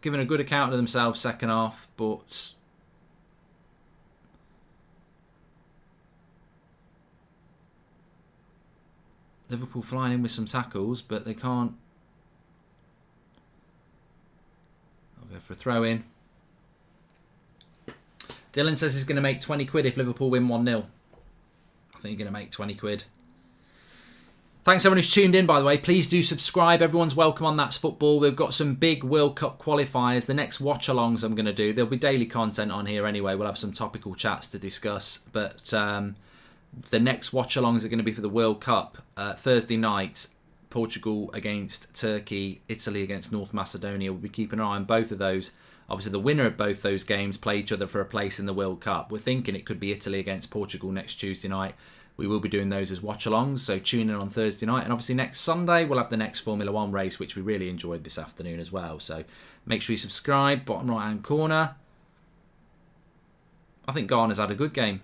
Given a good account of themselves second half, but Liverpool flying in with some tackles, but they can't. I'll go for a throw in. Dylan says he's going to make 20 quid if Liverpool win 1-0. I think you're going to make 20 quid. Thanks everyone who's tuned in, by the way. Please do subscribe. Everyone's welcome on That's Football. We've got some big World Cup qualifiers. The next watch-alongs I'm going to do. There'll be daily content on here anyway. We'll have some topical chats to discuss. But the next watch-alongs are going to be for the World Cup. Thursday night, Portugal against Turkey, Italy against North Macedonia. We'll be keeping an eye on both of those. Obviously, the winner of both those games play each other for a place in the World Cup. We're thinking it could be Italy against Portugal next Tuesday night. We will be doing those as watch-alongs, so tune in on Thursday night. And obviously next Sunday, we'll have the next Formula 1 race, which we really enjoyed this afternoon as well. So make sure you subscribe, bottom right-hand corner. I think Garner's had a good game.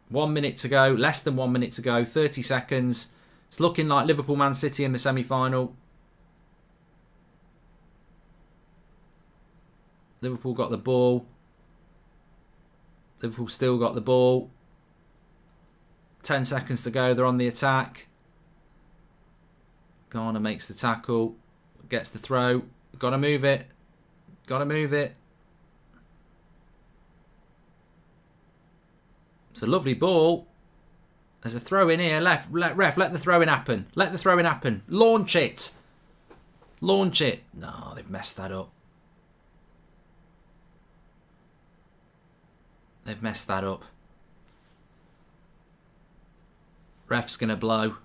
1 minute to go, less than 1 minute to go, 30 seconds. It's looking like Liverpool Man City in the semi-final. Liverpool got the ball. Liverpool still got the ball. 10 seconds to go. They're on the attack. Garner makes the tackle. Gets the throw. Got to move it. Got to move it. It's a lovely ball. There's a throw in here. Ref, let the throw in happen. Let the throw in happen. Launch it. Launch it. No, they've messed that up. They've messed that up. Ref's going to blow.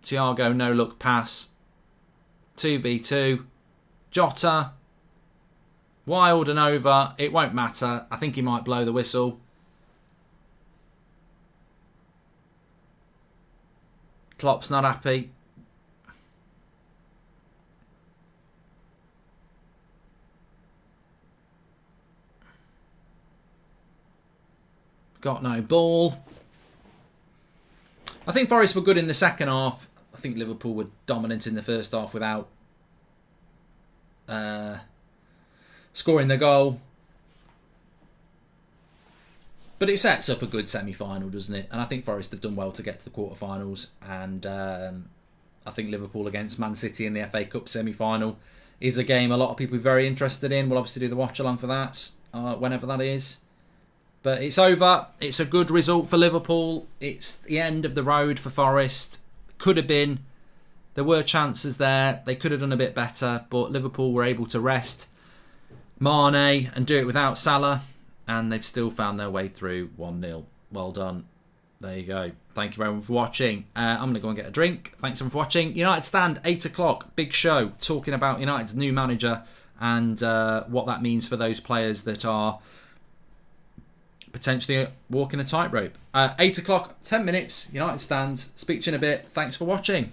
Thiago, no look pass. 2v2. Jota. Wild and over. It won't matter. I think he might blow the whistle. Klopp's not happy. Got no ball. I think Forest were good in the second half. I I think Liverpool were dominant in the first half without scoring the goal. But it sets up a good semi-final, doesn't it? And I think Forest have done well to get to the quarter-finals. And I think Liverpool against Man City in the FA Cup semi-final is a game a lot of people are very interested in. We'll obviously do the watch-along for that, whenever that is. But it's over. It's a good result for Liverpool. It's the end of the road for Forest. Could have been. There were chances there. They could have done a bit better. But Liverpool were able to rest Mane and do it without Salah. And they've still found their way through 1-0. Well done. There you go. Thank you very much for watching. I'm going to go and get a drink. Thanks everyone for watching. United Stand, 8 o'clock. Big show. Talking about United's new manager and what that means for those players that are potentially walking a tightrope. 8 o'clock, 10 minutes. United Stand. Speak to you in a bit. Thanks for watching.